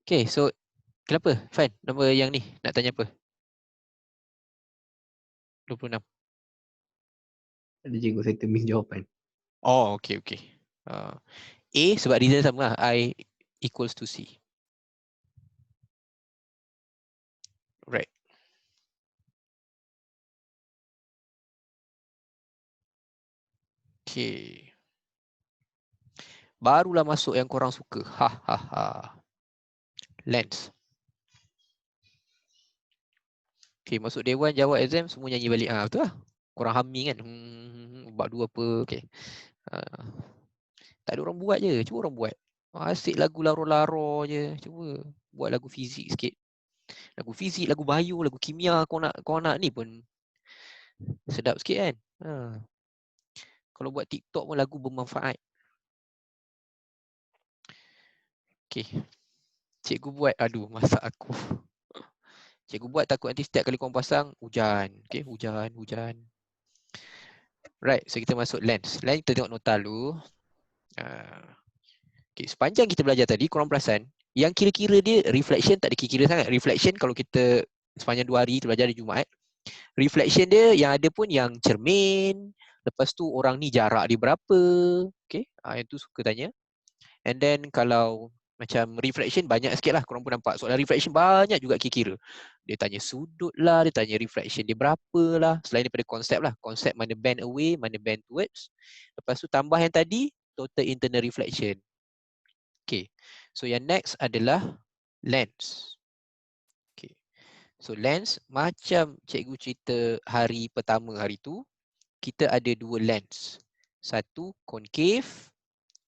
Okay, so kenapa? Fan, nombor yang ni, nak tanya apa? 26. Ada cikgu saya termis jawapan. Oh, okay. A sebab reason sama lah. I equals to C. Right. Okay. Barulah masuk yang korang suka. Lens. Okay, masuk Dewan jawab exam, semua nyanyi balik. Betul lah. Korang humming kan. Bab 2 apa. Okay. Tak ada orang buat je. Cuba orang buat. Asyik lagu laro-laro je. Cuba buat lagu fizik sikit. Lagu fizik, lagu bio, lagu kimia. Kau nak ni pun sedap sikit kan. Kalau buat TikTok pun lagu bermanfaat. Okay. Cikgu buat. Aduh, masak aku. Cikgu buat takut nanti setiap kali korang pasang, hujan. Okay, hujan. Right, so kita masuk lens. Lens kita tengok nota dulu. Okay, sepanjang kita belajar tadi, korang perasan, yang kira-kira dia reflection tak ada kira-kira sangat. Reflection kalau kita sepanjang 2 hari kita belajar di Jumaat, reflection dia yang ada pun yang cermin, lepas tu orang ni jarak dia berapa. Okay, yang tu suka tanya. And then kalau macam reflection banyak sikit lah, korang pun nampak. Soalan reflection banyak juga kira-kira. Dia tanya sudut lah, dia tanya reflection dia berapa lah. Selain daripada konsep lah. Konsep mana bend away, mana bend towards. Lepas tu tambah yang tadi, total internal reflection. Okay. So yang next adalah lens. Okay. So lens, macam cikgu cerita hari pertama hari tu, kita ada 2 lens. Satu concave,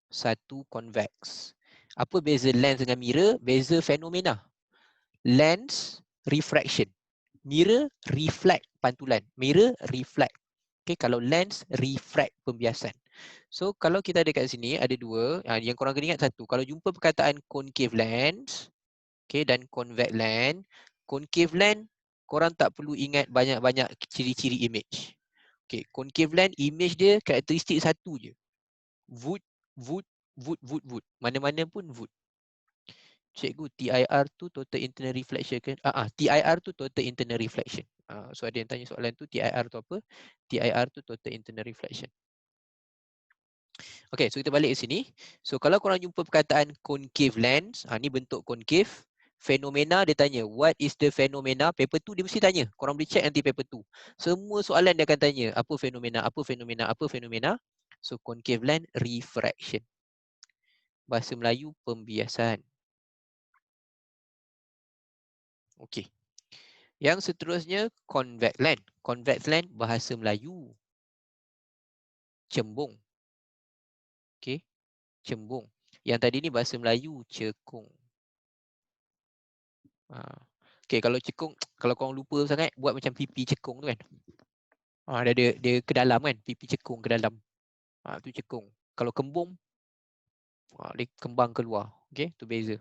satu convex. Apa beza lens dengan mirror? Beza fenomena. Lens, refraction. Mirror, reflect pantulan. Mirror, reflect. Okay, kalau lens, refract pembiasan. So, kalau kita ada kat sini, ada 2. Yang korang kena ingat satu. Kalau jumpa perkataan concave lens, okay, dan convex lens, concave lens, korang tak perlu ingat banyak-banyak ciri-ciri image. Okay, concave lens, image dia karakteristik satu je. Wood. Mana-mana pun wood. Cikgu, TIR tu total internal reflection kan? TIR tu total internal reflection. So ada yang tanya soalan tu, TIR tu apa? TIR tu total internal reflection. Okay, so kita balik ke sini. So kalau korang jumpa perkataan concave lens, ni bentuk concave. Fenomena dia tanya, what is the phenomena? Paper 2 dia mesti tanya. Korang boleh check nanti paper 2. Semua soalan dia akan tanya, apa fenomena? So concave lens, refraction. Bahasa Melayu, pembiasan. Okey. Yang seterusnya, convex lens. Convex lens, bahasa Melayu, cembung. Okey. Cembung. Yang tadi ni bahasa Melayu, cekung. Okey, kalau cekung, kalau korang lupa sangat, buat macam pipi cekung tu kan. Dia ke dalam kan, pipi cekung ke dalam. Tu cekung. Kalau kembung, dia kembang keluar. Okey, tu beza.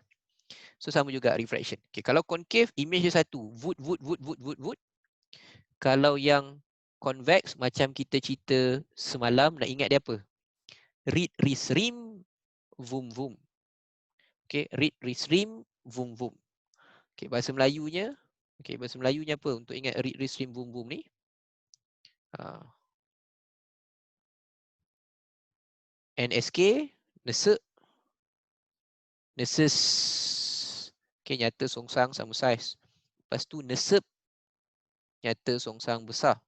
So sama juga refraction. Okay, kalau concave, image dia satu. Wood. Kalau yang convex, macam kita cerita semalam, nak ingat dia apa? Read, rim, vum. Okay, read, rim, vum. Okay, bahasa Melayunya apa untuk ingat read, rim, vum ni? NSK, neses. Okay, nyata, songsang, sama saiz. Lepas tu nesep, nyata, songsang, besar.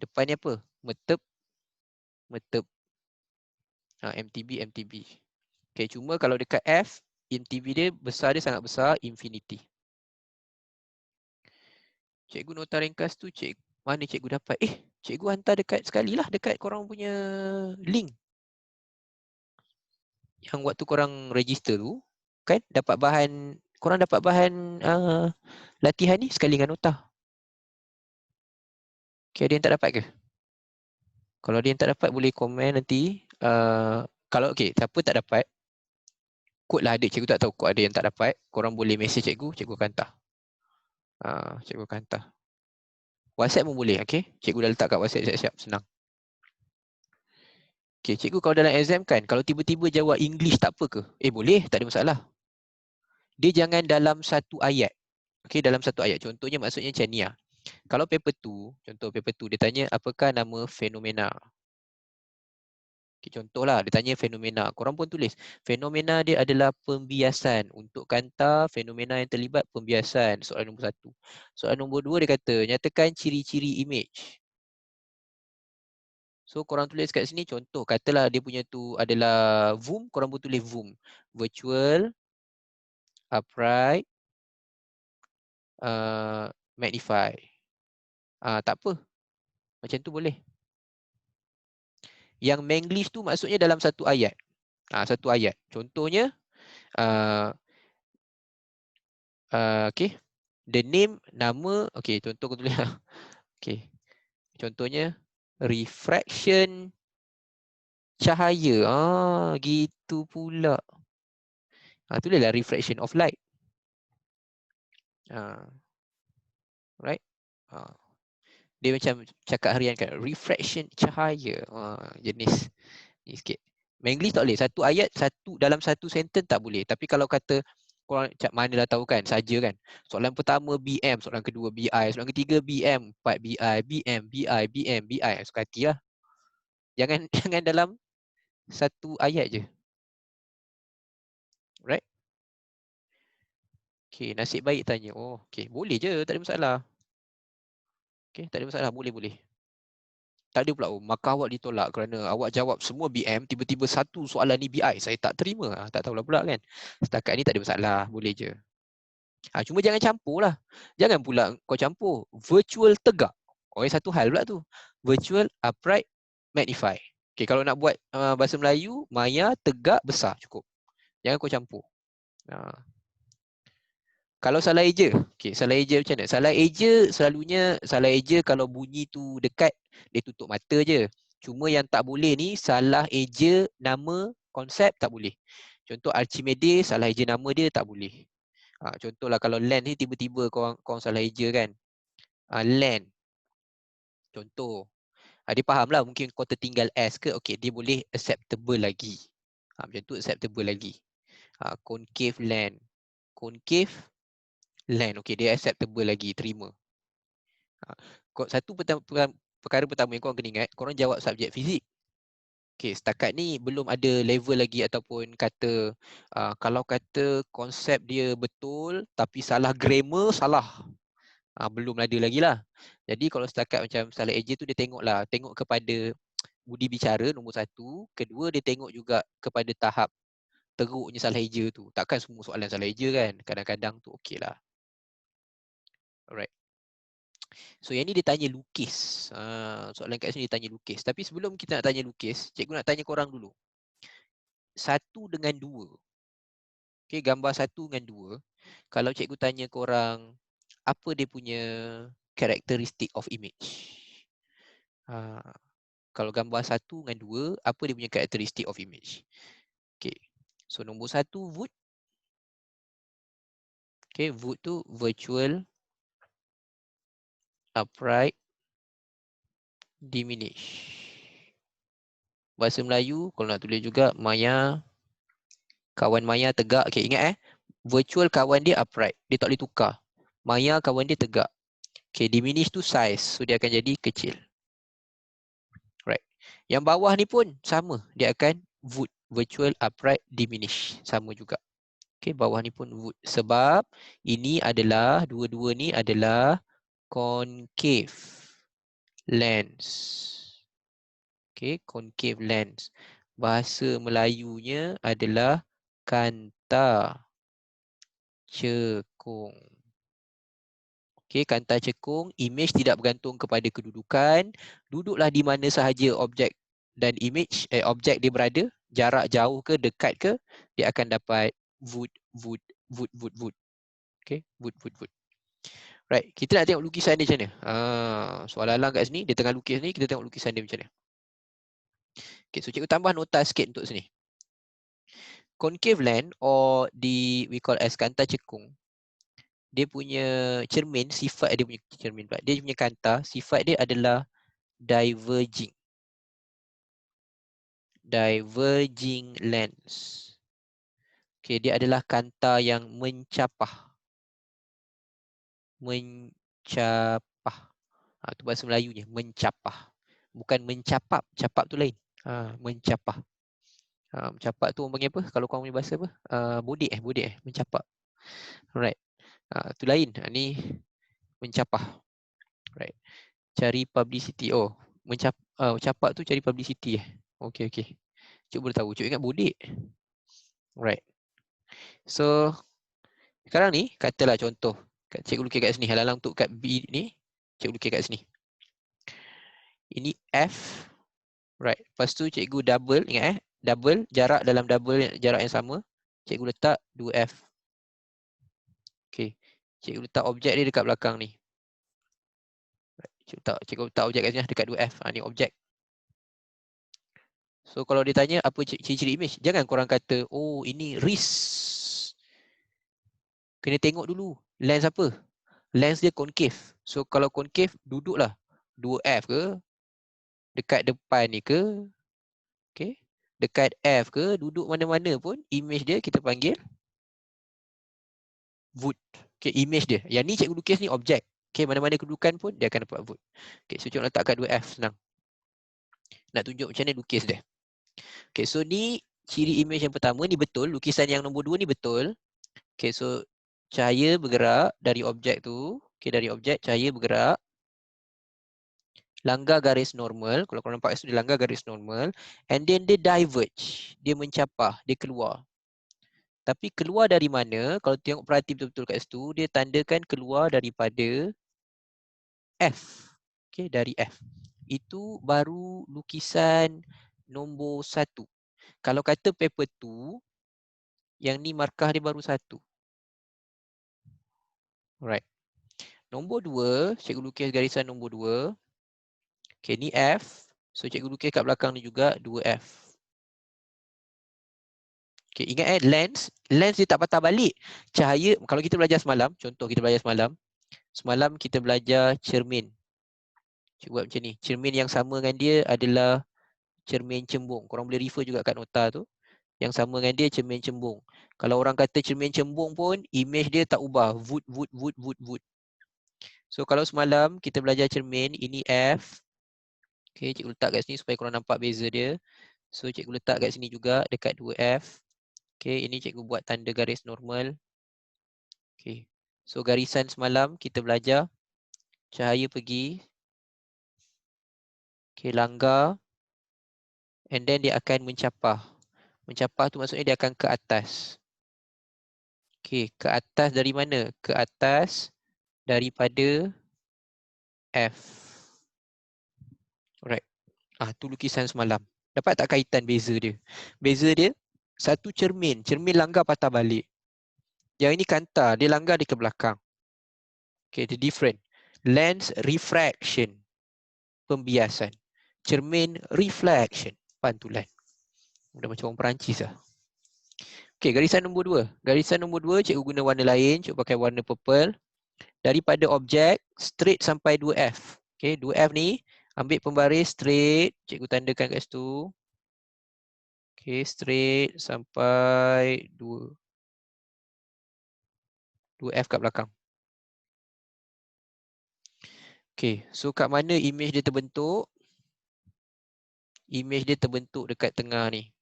Depan ni apa? Metep, metep. MTB, MTB. Okay, cuma kalau dekat F, MTB dia besar, dia sangat besar, infinity. Cikgu nota ringkas tu, mana cikgu dapat? Cikgu hantar dekat sekali lah, dekat korang punya link. Yang waktu korang register tu, kan dapat bahan, korang dapat bahan latihan ni sekali dengan nota. Okay, ada yang tak dapat ke? Kalau ada yang tak dapat, boleh komen nanti. Kalau siapa tak dapat, kod lah ada, cikgu tak tahu kod ada yang tak dapat. Korang boleh message cikgu, cikgu akan hantar. Cikgu akan hantar. WhatsApp pun boleh, okay? Cikgu dah letak kat WhatsApp, siap-siap, senang. Okay, cikgu kalau dalam exam kan, kalau tiba-tiba jawab English tak apa ke? Boleh, tak ada masalah. Dia jangan dalam satu ayat. Okay, dalam satu ayat. Contohnya maksudnya macam ni lah. Kalau paper 2, contoh paper 2, dia tanya apakah nama fenomena. Okay, contohlah, dia tanya fenomena. Korang pun tulis, fenomena dia adalah pembiasan. Untuk kanta, fenomena yang terlibat pembiasan. Soalan nombor 1. Soalan nombor 2 dia kata, nyatakan ciri-ciri image. So korang tulis kat sini, contoh katalah dia punya tu adalah VUM, korang pun tulis VUM. Virtual, upright, magnify. Tak apa. Macam tu boleh. Yang Menglish tu maksudnya dalam satu ayat. Satu ayat. Contohnya, okay. The name, nama, okay, contoh aku tulis. Okay. Contohnya, refraction cahaya. Gitu pula. Tulislah refraction of light. Right? Dia macam cakap harian kan, refraction cahaya. Jenis ni sikit. Menglish tak boleh. Satu ayat, dalam satu sentence tak boleh. Tapi kalau kata, korang mana dah tahu kan, saja kan. Soalan pertama BM, soalan kedua BI, soalan ketiga BM, 4 BI, BM, BI, BM, BI. Suka hati lah. Jangan jangan dalam satu ayat je. Right? Okay, nasib baik tanya. Okay, boleh je, tak ada masalah. Okay, tak ada masalah, boleh. Tak ada pula, maka awak ditolak kerana awak jawab semua BM, tiba-tiba satu soalan ni BI, saya tak terima. Tak tahulah pula kan. Setakat ni tak ada masalah, boleh je. Cuma jangan campur lah. Jangan pula kau campur virtual tegak. Satu hal pula tu. Virtual, upright, magnify. Okay, kalau nak buat bahasa Melayu, maya, tegak, besar, cukup. Jangan kau campur. Kalau salah eja, salah eja macam mana? Salah eja selalunya, salah eja kalau bunyi tu dekat, dia tutup mata je. Cuma yang tak boleh ni, salah eja nama konsep tak boleh. Contoh Archimedes, salah eja nama dia tak boleh. Contohlah kalau land ni tiba-tiba korang salah eja kan. Land. Contoh. Dia faham lah, mungkin kau tertinggal S ke, dia boleh acceptable lagi. Macam tu acceptable lagi. Concave land. Concave land, dia acceptable lagi, terima. Satu perkara pertama yang korang kena ingat, korang jawab subjek fizik. Setakat ni belum ada level lagi ataupun kata, kalau kata konsep dia betul tapi salah grammar, salah. Belum ada lagi lah. Jadi kalau setakat macam salah eja tu dia tengok kepada budi bicara nombor 1, kedua dia tengok juga kepada tahap teruknya salah eja tu. Takkan semua soalan salah eja kan. Kadang-kadang tu okey lah. Alright. So yang ni dia tanya lukis. Soalan kat sini dia tanya lukis. Tapi sebelum kita nak tanya lukis, cikgu nak tanya korang dulu. 1 dengan 2. Gambar 1 dengan 2. Kalau cikgu tanya korang, apa dia punya characteristic of image? Kalau gambar 1 dengan 2, apa dia punya characteristic of image? So nombor 1, Wood. Wood tu virtual, upright, diminish. Bahasa Melayu, kalau nak tulis juga, maya, kawan maya tegak. Ingat virtual kawan dia upright. Dia tak boleh tukar. Maya kawan dia tegak. Diminish tu size. So dia akan jadi kecil. Right. Yang bawah ni pun sama. Dia akan wood, virtual, upright, diminish. Sama juga. Okey, bawah ni pun would. Sebab ini adalah, dua-dua ni adalah concave lens. Okey, concave lens. Bahasa Melayunya adalah kanta cekung. Okey, kanta cekung, image tidak bergantung kepada kedudukan. Duduklah di mana sahaja objek dan image, objek dia berada, jarak jauh ke, dekat ke, dia akan dapat would. Okey, would. Right, kita nak tengok lukisan dia macam mana. Soalan alang kat sini, dia tengah lukis ni, kita tengok lukisan dia macam mana. Okay, so cikgu tambah nota sikit untuk sini. Concave lens or we call as kanta cekung. Dia punya cermin, sifat dia punya cermin pula. Dia punya kanta, sifat dia adalah diverging. Diverging lens. Okay, dia adalah kanta yang mencapah. Mencapah. Itu bahasa Melayunya, mencapah. Bukan mencapap, capap tu lain. Mencapah. Mencapap tu orang panggil apa? Kalau korang punya bahasa apa? Bodek mencapap. Alright. Tu lain. Ni mencapah. Right. Cari publicity. Oh, capak tu cari publicity . Okey. Cik boleh tahu. Cik ingat bodek. Right. So sekarang ni katalah contoh. Cikgu lukis kat sini. Halalang untuk kat B ni. Cikgu lukis kat sini. Ini F. Right. Lepas tu cikgu double. Ingat double. Jarak dalam double jarak yang sama. Cikgu letak 2F. Okey. Cikgu letak objek dia dekat belakang ni. Cikgu letak objek kat sini dekat 2F. Ni objek. So kalau dia tanya apa ciri-ciri image, jangan korang kata, oh ini wrist. Kena tengok dulu. Lens apa? Lens dia concave. So kalau concave, duduklah 2F ke, dekat depan ni ke, okay, dekat F ke, duduk mana-mana pun, image dia kita panggil would. Okay, image dia. Yang ni cikgu lukis ni objek. Okay, mana-mana kedudukan pun dia akan dapat would. Okay, so cikgu letak kat 2F, senang. Nak tunjuk macam mana lukis dia. Okay, so ni ciri image yang pertama, ni betul. Lukisan yang nombor 2 ni betul. Okay, so cahaya bergerak dari objek tu. Okay, dari objek cahaya bergerak. Langgar garis normal. Kalau korang nampak kat situ, dia langgar garis normal. And then dia diverge. Dia mencapah, dia keluar. Tapi keluar dari mana? Kalau tengok perhati betul-betul kat situ, dia tandakan keluar daripada F. Okay, dari F. Itu baru lukisan nombor 1. Kalau kata paper 2, yang ni markah dia baru 1. Alright. Nombor 2, cikgu lukis garisan nombor 2. Okay, ni F. So cikgu lukis kat belakang ni juga 2F. Okay, ingat lens dia tak patah balik. Cahaya, kalau kita belajar semalam, contoh kita belajar semalam kita belajar cermin. Cikgu buat macam ni. Cermin yang sama dengan dia adalah cermin cembung. Korang boleh refer juga kat nota tu. Yang sama dengan dia cermin cembung. Kalau orang kata cermin cembung pun, image dia tak ubah. Would. So kalau semalam kita belajar cermin, ini F. Okay, cikgu letak kat sini supaya korang nampak beza dia. So cikgu letak kat sini juga dekat 2F. Okay, ini cikgu buat tanda garis normal. Okay, so garisan semalam kita belajar cahaya pergi. Okay, langgar. And then dia akan mencapah. Mencapah tu maksudnya dia akan ke atas. Okay, ke atas dari mana? Ke atas daripada F. Alright. Tu lukisan semalam. Dapat tak kaitan beza dia? Beza dia, satu cermin langgar patah balik. Yang ini kanta, dia langgar dia ke belakang. Okay, the different. Lens refraction, pembiasan. Cermin reflection, pantulan. Udah macam orang Perancis lah. Okay, garisan nombor 2. Garisan nombor 2, cikgu guna warna lain. Cikgu pakai warna purple. Daripada objek, straight sampai 2F. Okay, 2F ni, ambil pembaris straight. Cikgu tandakan kat situ. Okay, straight sampai 2F kat belakang. Okay, so kat mana image dia terbentuk? Image dia terbentuk dekat tengah ni.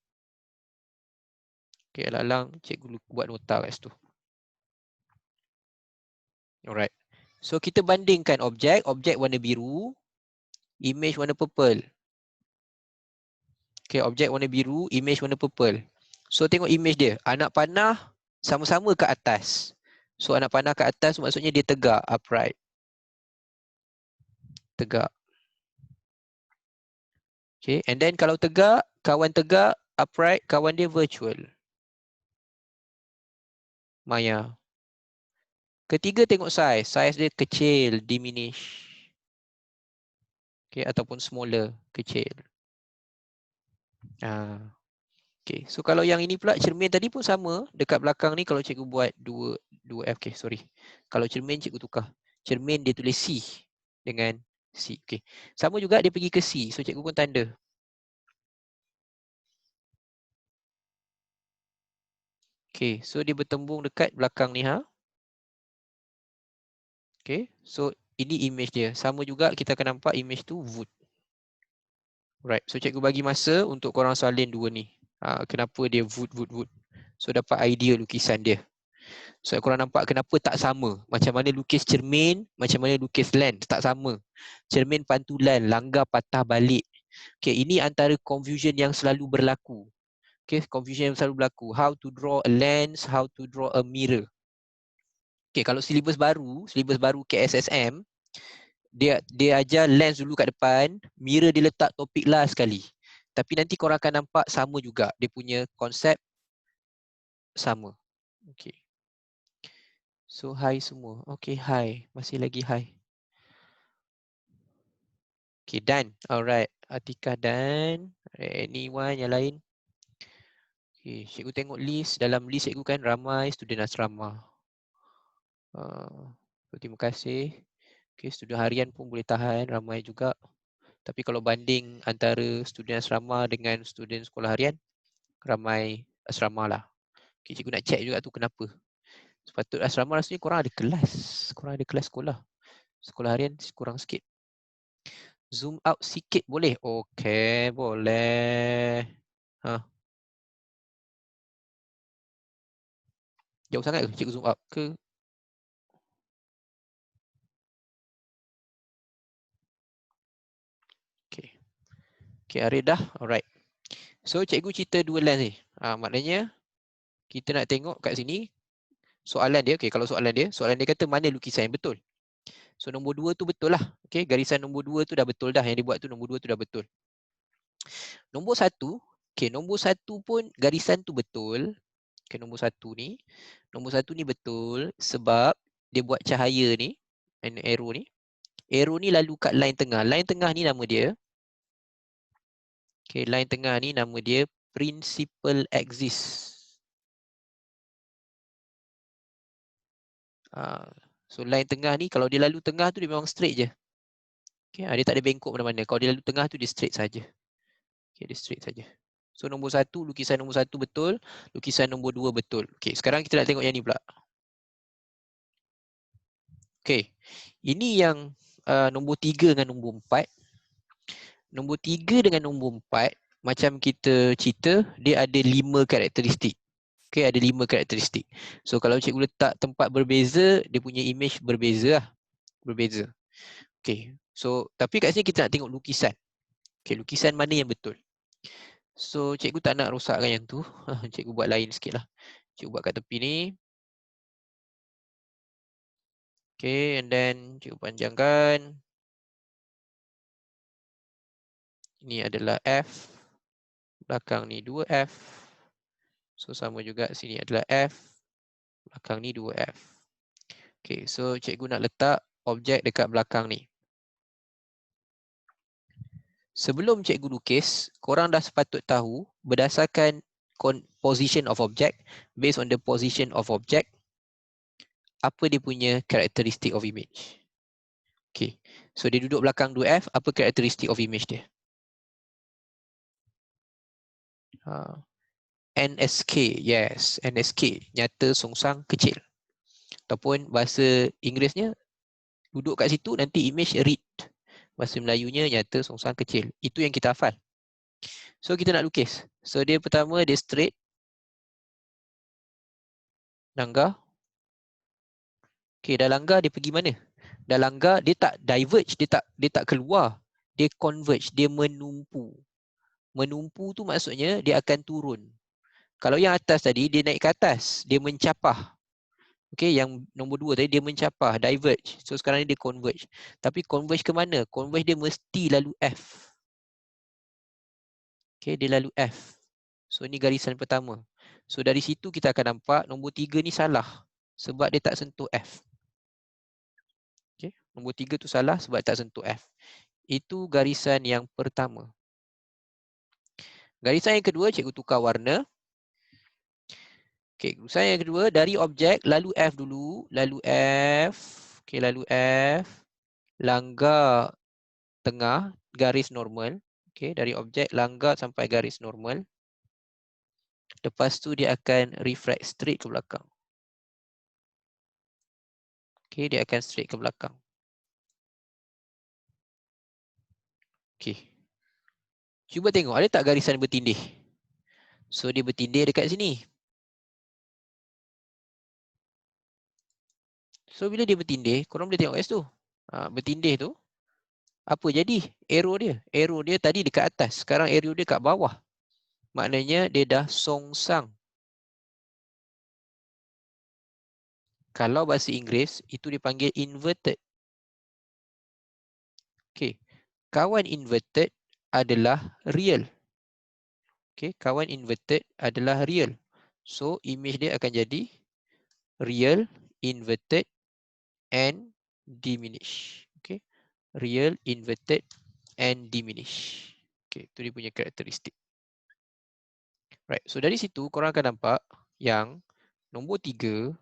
Okay, alang-alang cikgu buat nota kat situ. Alright. So kita bandingkan objek warna biru, image warna purple. Okay, objek warna biru, image warna purple. So tengok image dia, anak panah sama-sama ke atas. So anak panah ke atas maksudnya dia tegak, upright. Tegak. Okay, and then kalau tegak, kawan tegak, upright, kawan dia virtual. Maya. Ketiga tengok size dia kecil, diminish. Okay, ataupun smaller, kecil. Okay, so kalau yang ini pula cermin tadi pun sama, dekat belakang ni kalau cikgu buat 2F, okay, sorry. Kalau cermin cikgu tukar. Cermin dia tulis C dengan C. Okay. Sama juga dia pergi ke C, so cikgu pun tanda. Okay, so dia bertembung dekat belakang ni ha. Okay, so ini image dia. Sama juga kita akan nampak image tu wood. Right, so cikgu bagi masa untuk korang salin dua ni. Kenapa dia wood. So dapat idea lukisan dia. So korang nampak kenapa tak sama. Macam mana lukis cermin, macam mana lukis lens, tak sama. Cermin pantulan, langgar patah balik. Okay, ini antara confusion yang selalu berlaku. Okay, confusion yang selalu berlaku. How to draw a lens, how to draw a mirror. Okay, kalau silibus baru KSSM, dia ajar lens dulu kat depan, mirror dia letak topik last sekali. Tapi nanti korang akan nampak sama juga. Dia punya konsep sama. Okay. So hi semua. Okay, hi. Masih lagi hi. Okay, done. Alright. Atikah done. Anyone yang lain? Okay, cikgu tengok list. Dalam list cikgu kan ramai student asrama. So, terima kasih. Okay, student harian pun boleh tahan. Ramai juga. Tapi kalau banding antara student asrama dengan student sekolah harian, ramai asrama lah. Okay, cikgu nak check juga tu kenapa. Sepatut asrama rasanya korang ada kelas. Korang ada kelas sekolah. Sekolah harian kurang sikit. Zoom out sikit boleh? Okay, boleh. Jauh sangat ke cikgu zoom out ke? Okay. Okay, Arif dah. Alright. So, cikgu cerita dua lens ni. Maknanya, kita nak tengok kat sini, soalan dia, okay, kalau soalan dia kata mana lukisan yang betul. So, nombor 2 tu betul lah. Okay, garisan nombor 2 tu dah betul dah. Yang dia buat tu nombor 2 tu dah betul. Nombor 1, okay, nombor 1 pun garisan tu betul. Okay, nombor 1 ni. Nombor 1 ni betul sebab dia buat cahaya ni, arrow ni. Arrow ni lalu kat line tengah. Line tengah ni nama dia. Okay, line tengah ni nama dia principal axis. So line tengah ni kalau dia lalu tengah tu dia memang straight je. Okay, dia tak ada bengkok mana-mana. Kalau dia lalu tengah tu dia straight saja. Okay, dia straight saja. So nombor 1, lukisan nombor 1 betul, lukisan nombor 2 betul. Okay, sekarang kita nak tengok yang ni pula. Okay, ini yang nombor 3 dengan nombor 4. Nombor 3 dengan nombor 4, macam kita cerita, dia ada 5 karakteristik. Okay, ada 5 karakteristik. So kalau cikgu letak tempat berbeza, dia punya image berbeza lah. Berbeza. Okay, so tapi kat sini kita nak tengok lukisan. Okay, lukisan mana yang betul. So cikgu tak nak rosakkan yang tu. Cikgu buat lain sikit lah. Cikgu buat kat tepi ni. Okay, and then cikgu panjangkan. Ini adalah F. Belakang ni 2F. So sama juga sini adalah F. Belakang ni 2F. Okay, so cikgu nak letak objek dekat belakang ni. Sebelum cikgu lukis, korang dah sepatut tahu berdasarkan position of object, based on the position of object, apa dia punya karakteristik of image. Okay, so dia duduk belakang 2F, apa karakteristik of image dia? NSK, yes, NSK, nyata, songsang, kecil. Ataupun bahasa Inggerisnya, duduk kat situ nanti image read. Bahasa Melayunya nyata, songsang, kecil. Itu yang kita hafal. So kita nak lukis. So dia pertama dia straight. Langgar. Okey, dah langgar dia pergi mana? Dah langgar dia tak diverge, dia tak keluar. Dia converge, dia menumpu. Menumpu tu maksudnya dia akan turun. Kalau yang atas tadi dia naik ke atas, dia mencapah. Okey, yang nombor 2 tadi dia mencapah, diverge. So sekarang ni dia converge. Tapi converge ke mana? Converge dia mesti lalu F. Okey, dia lalu F. So ni garisan pertama. So dari situ kita akan nampak nombor 3 ni salah sebab dia tak sentuh F. Okey, nombor 3 tu salah sebab tak sentuh F. Itu garisan yang pertama. Garisan yang kedua, cikgu tukar warna. Okey, garisan yang kedua dari objek lalu F dulu, lalu F. Okey, lalu F. Langgar tengah garis normal. Okey, dari objek langgar sampai garis normal. Lepas tu dia akan refract straight ke belakang. Okey, dia akan straight ke belakang. Okey. Cuba tengok ada tak garisan bertindih? So dia bertindih dekat sini. So bila dia bertindih, korang boleh tengok kat situ. Bertindih tu apa jadi? Arrow dia tadi dekat atas, sekarang arrow dia kat bawah. Maknanya dia dah songsang. Kalau bahasa Inggeris itu dipanggil inverted. Okey. Kawan inverted adalah real. Okey, kawan inverted adalah real. So image dia akan jadi real, inverted and diminish. Okey. Real, inverted and diminish. Okey, itu dia punya karakteristik. Right, so dari situ korang akan nampak yang nombor 3.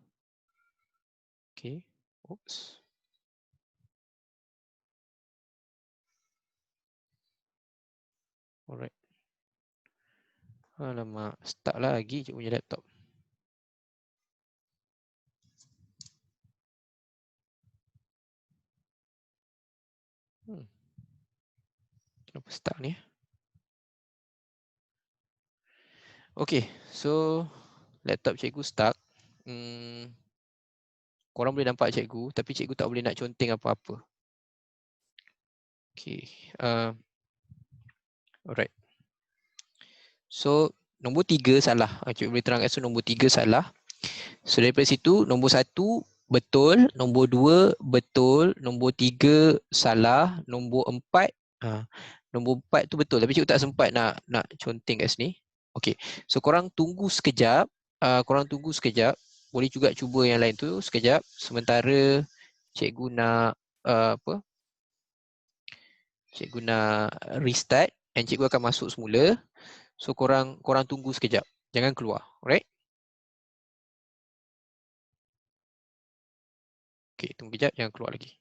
Okey. Oops. Alright. Alamak, stuck lagi cikgu punya laptop. Kenapa stuck ni? Okay, so laptop cikgu stuck. Korang boleh nampak cikgu, tapi cikgu tak boleh nak conteng apa-apa. Okay, alright. So nombor 3 salah. Cikgu boleh terangkan, so nombor 3 salah. So daripada situ nombor 1 betul, nombor 2 betul, nombor 3 salah, nombor 4 nombor 4 tu betul tapi cikgu tak sempat nak conteng kat sini. Okey. So korang tunggu sekejap. Boleh juga cuba yang lain tu sekejap sementara cikgu nak cikgu nak restart and cikgu akan masuk semula. So korang tunggu sekejap. Jangan keluar. Alright? Okey, tunggu kejap, jangan keluar lagi.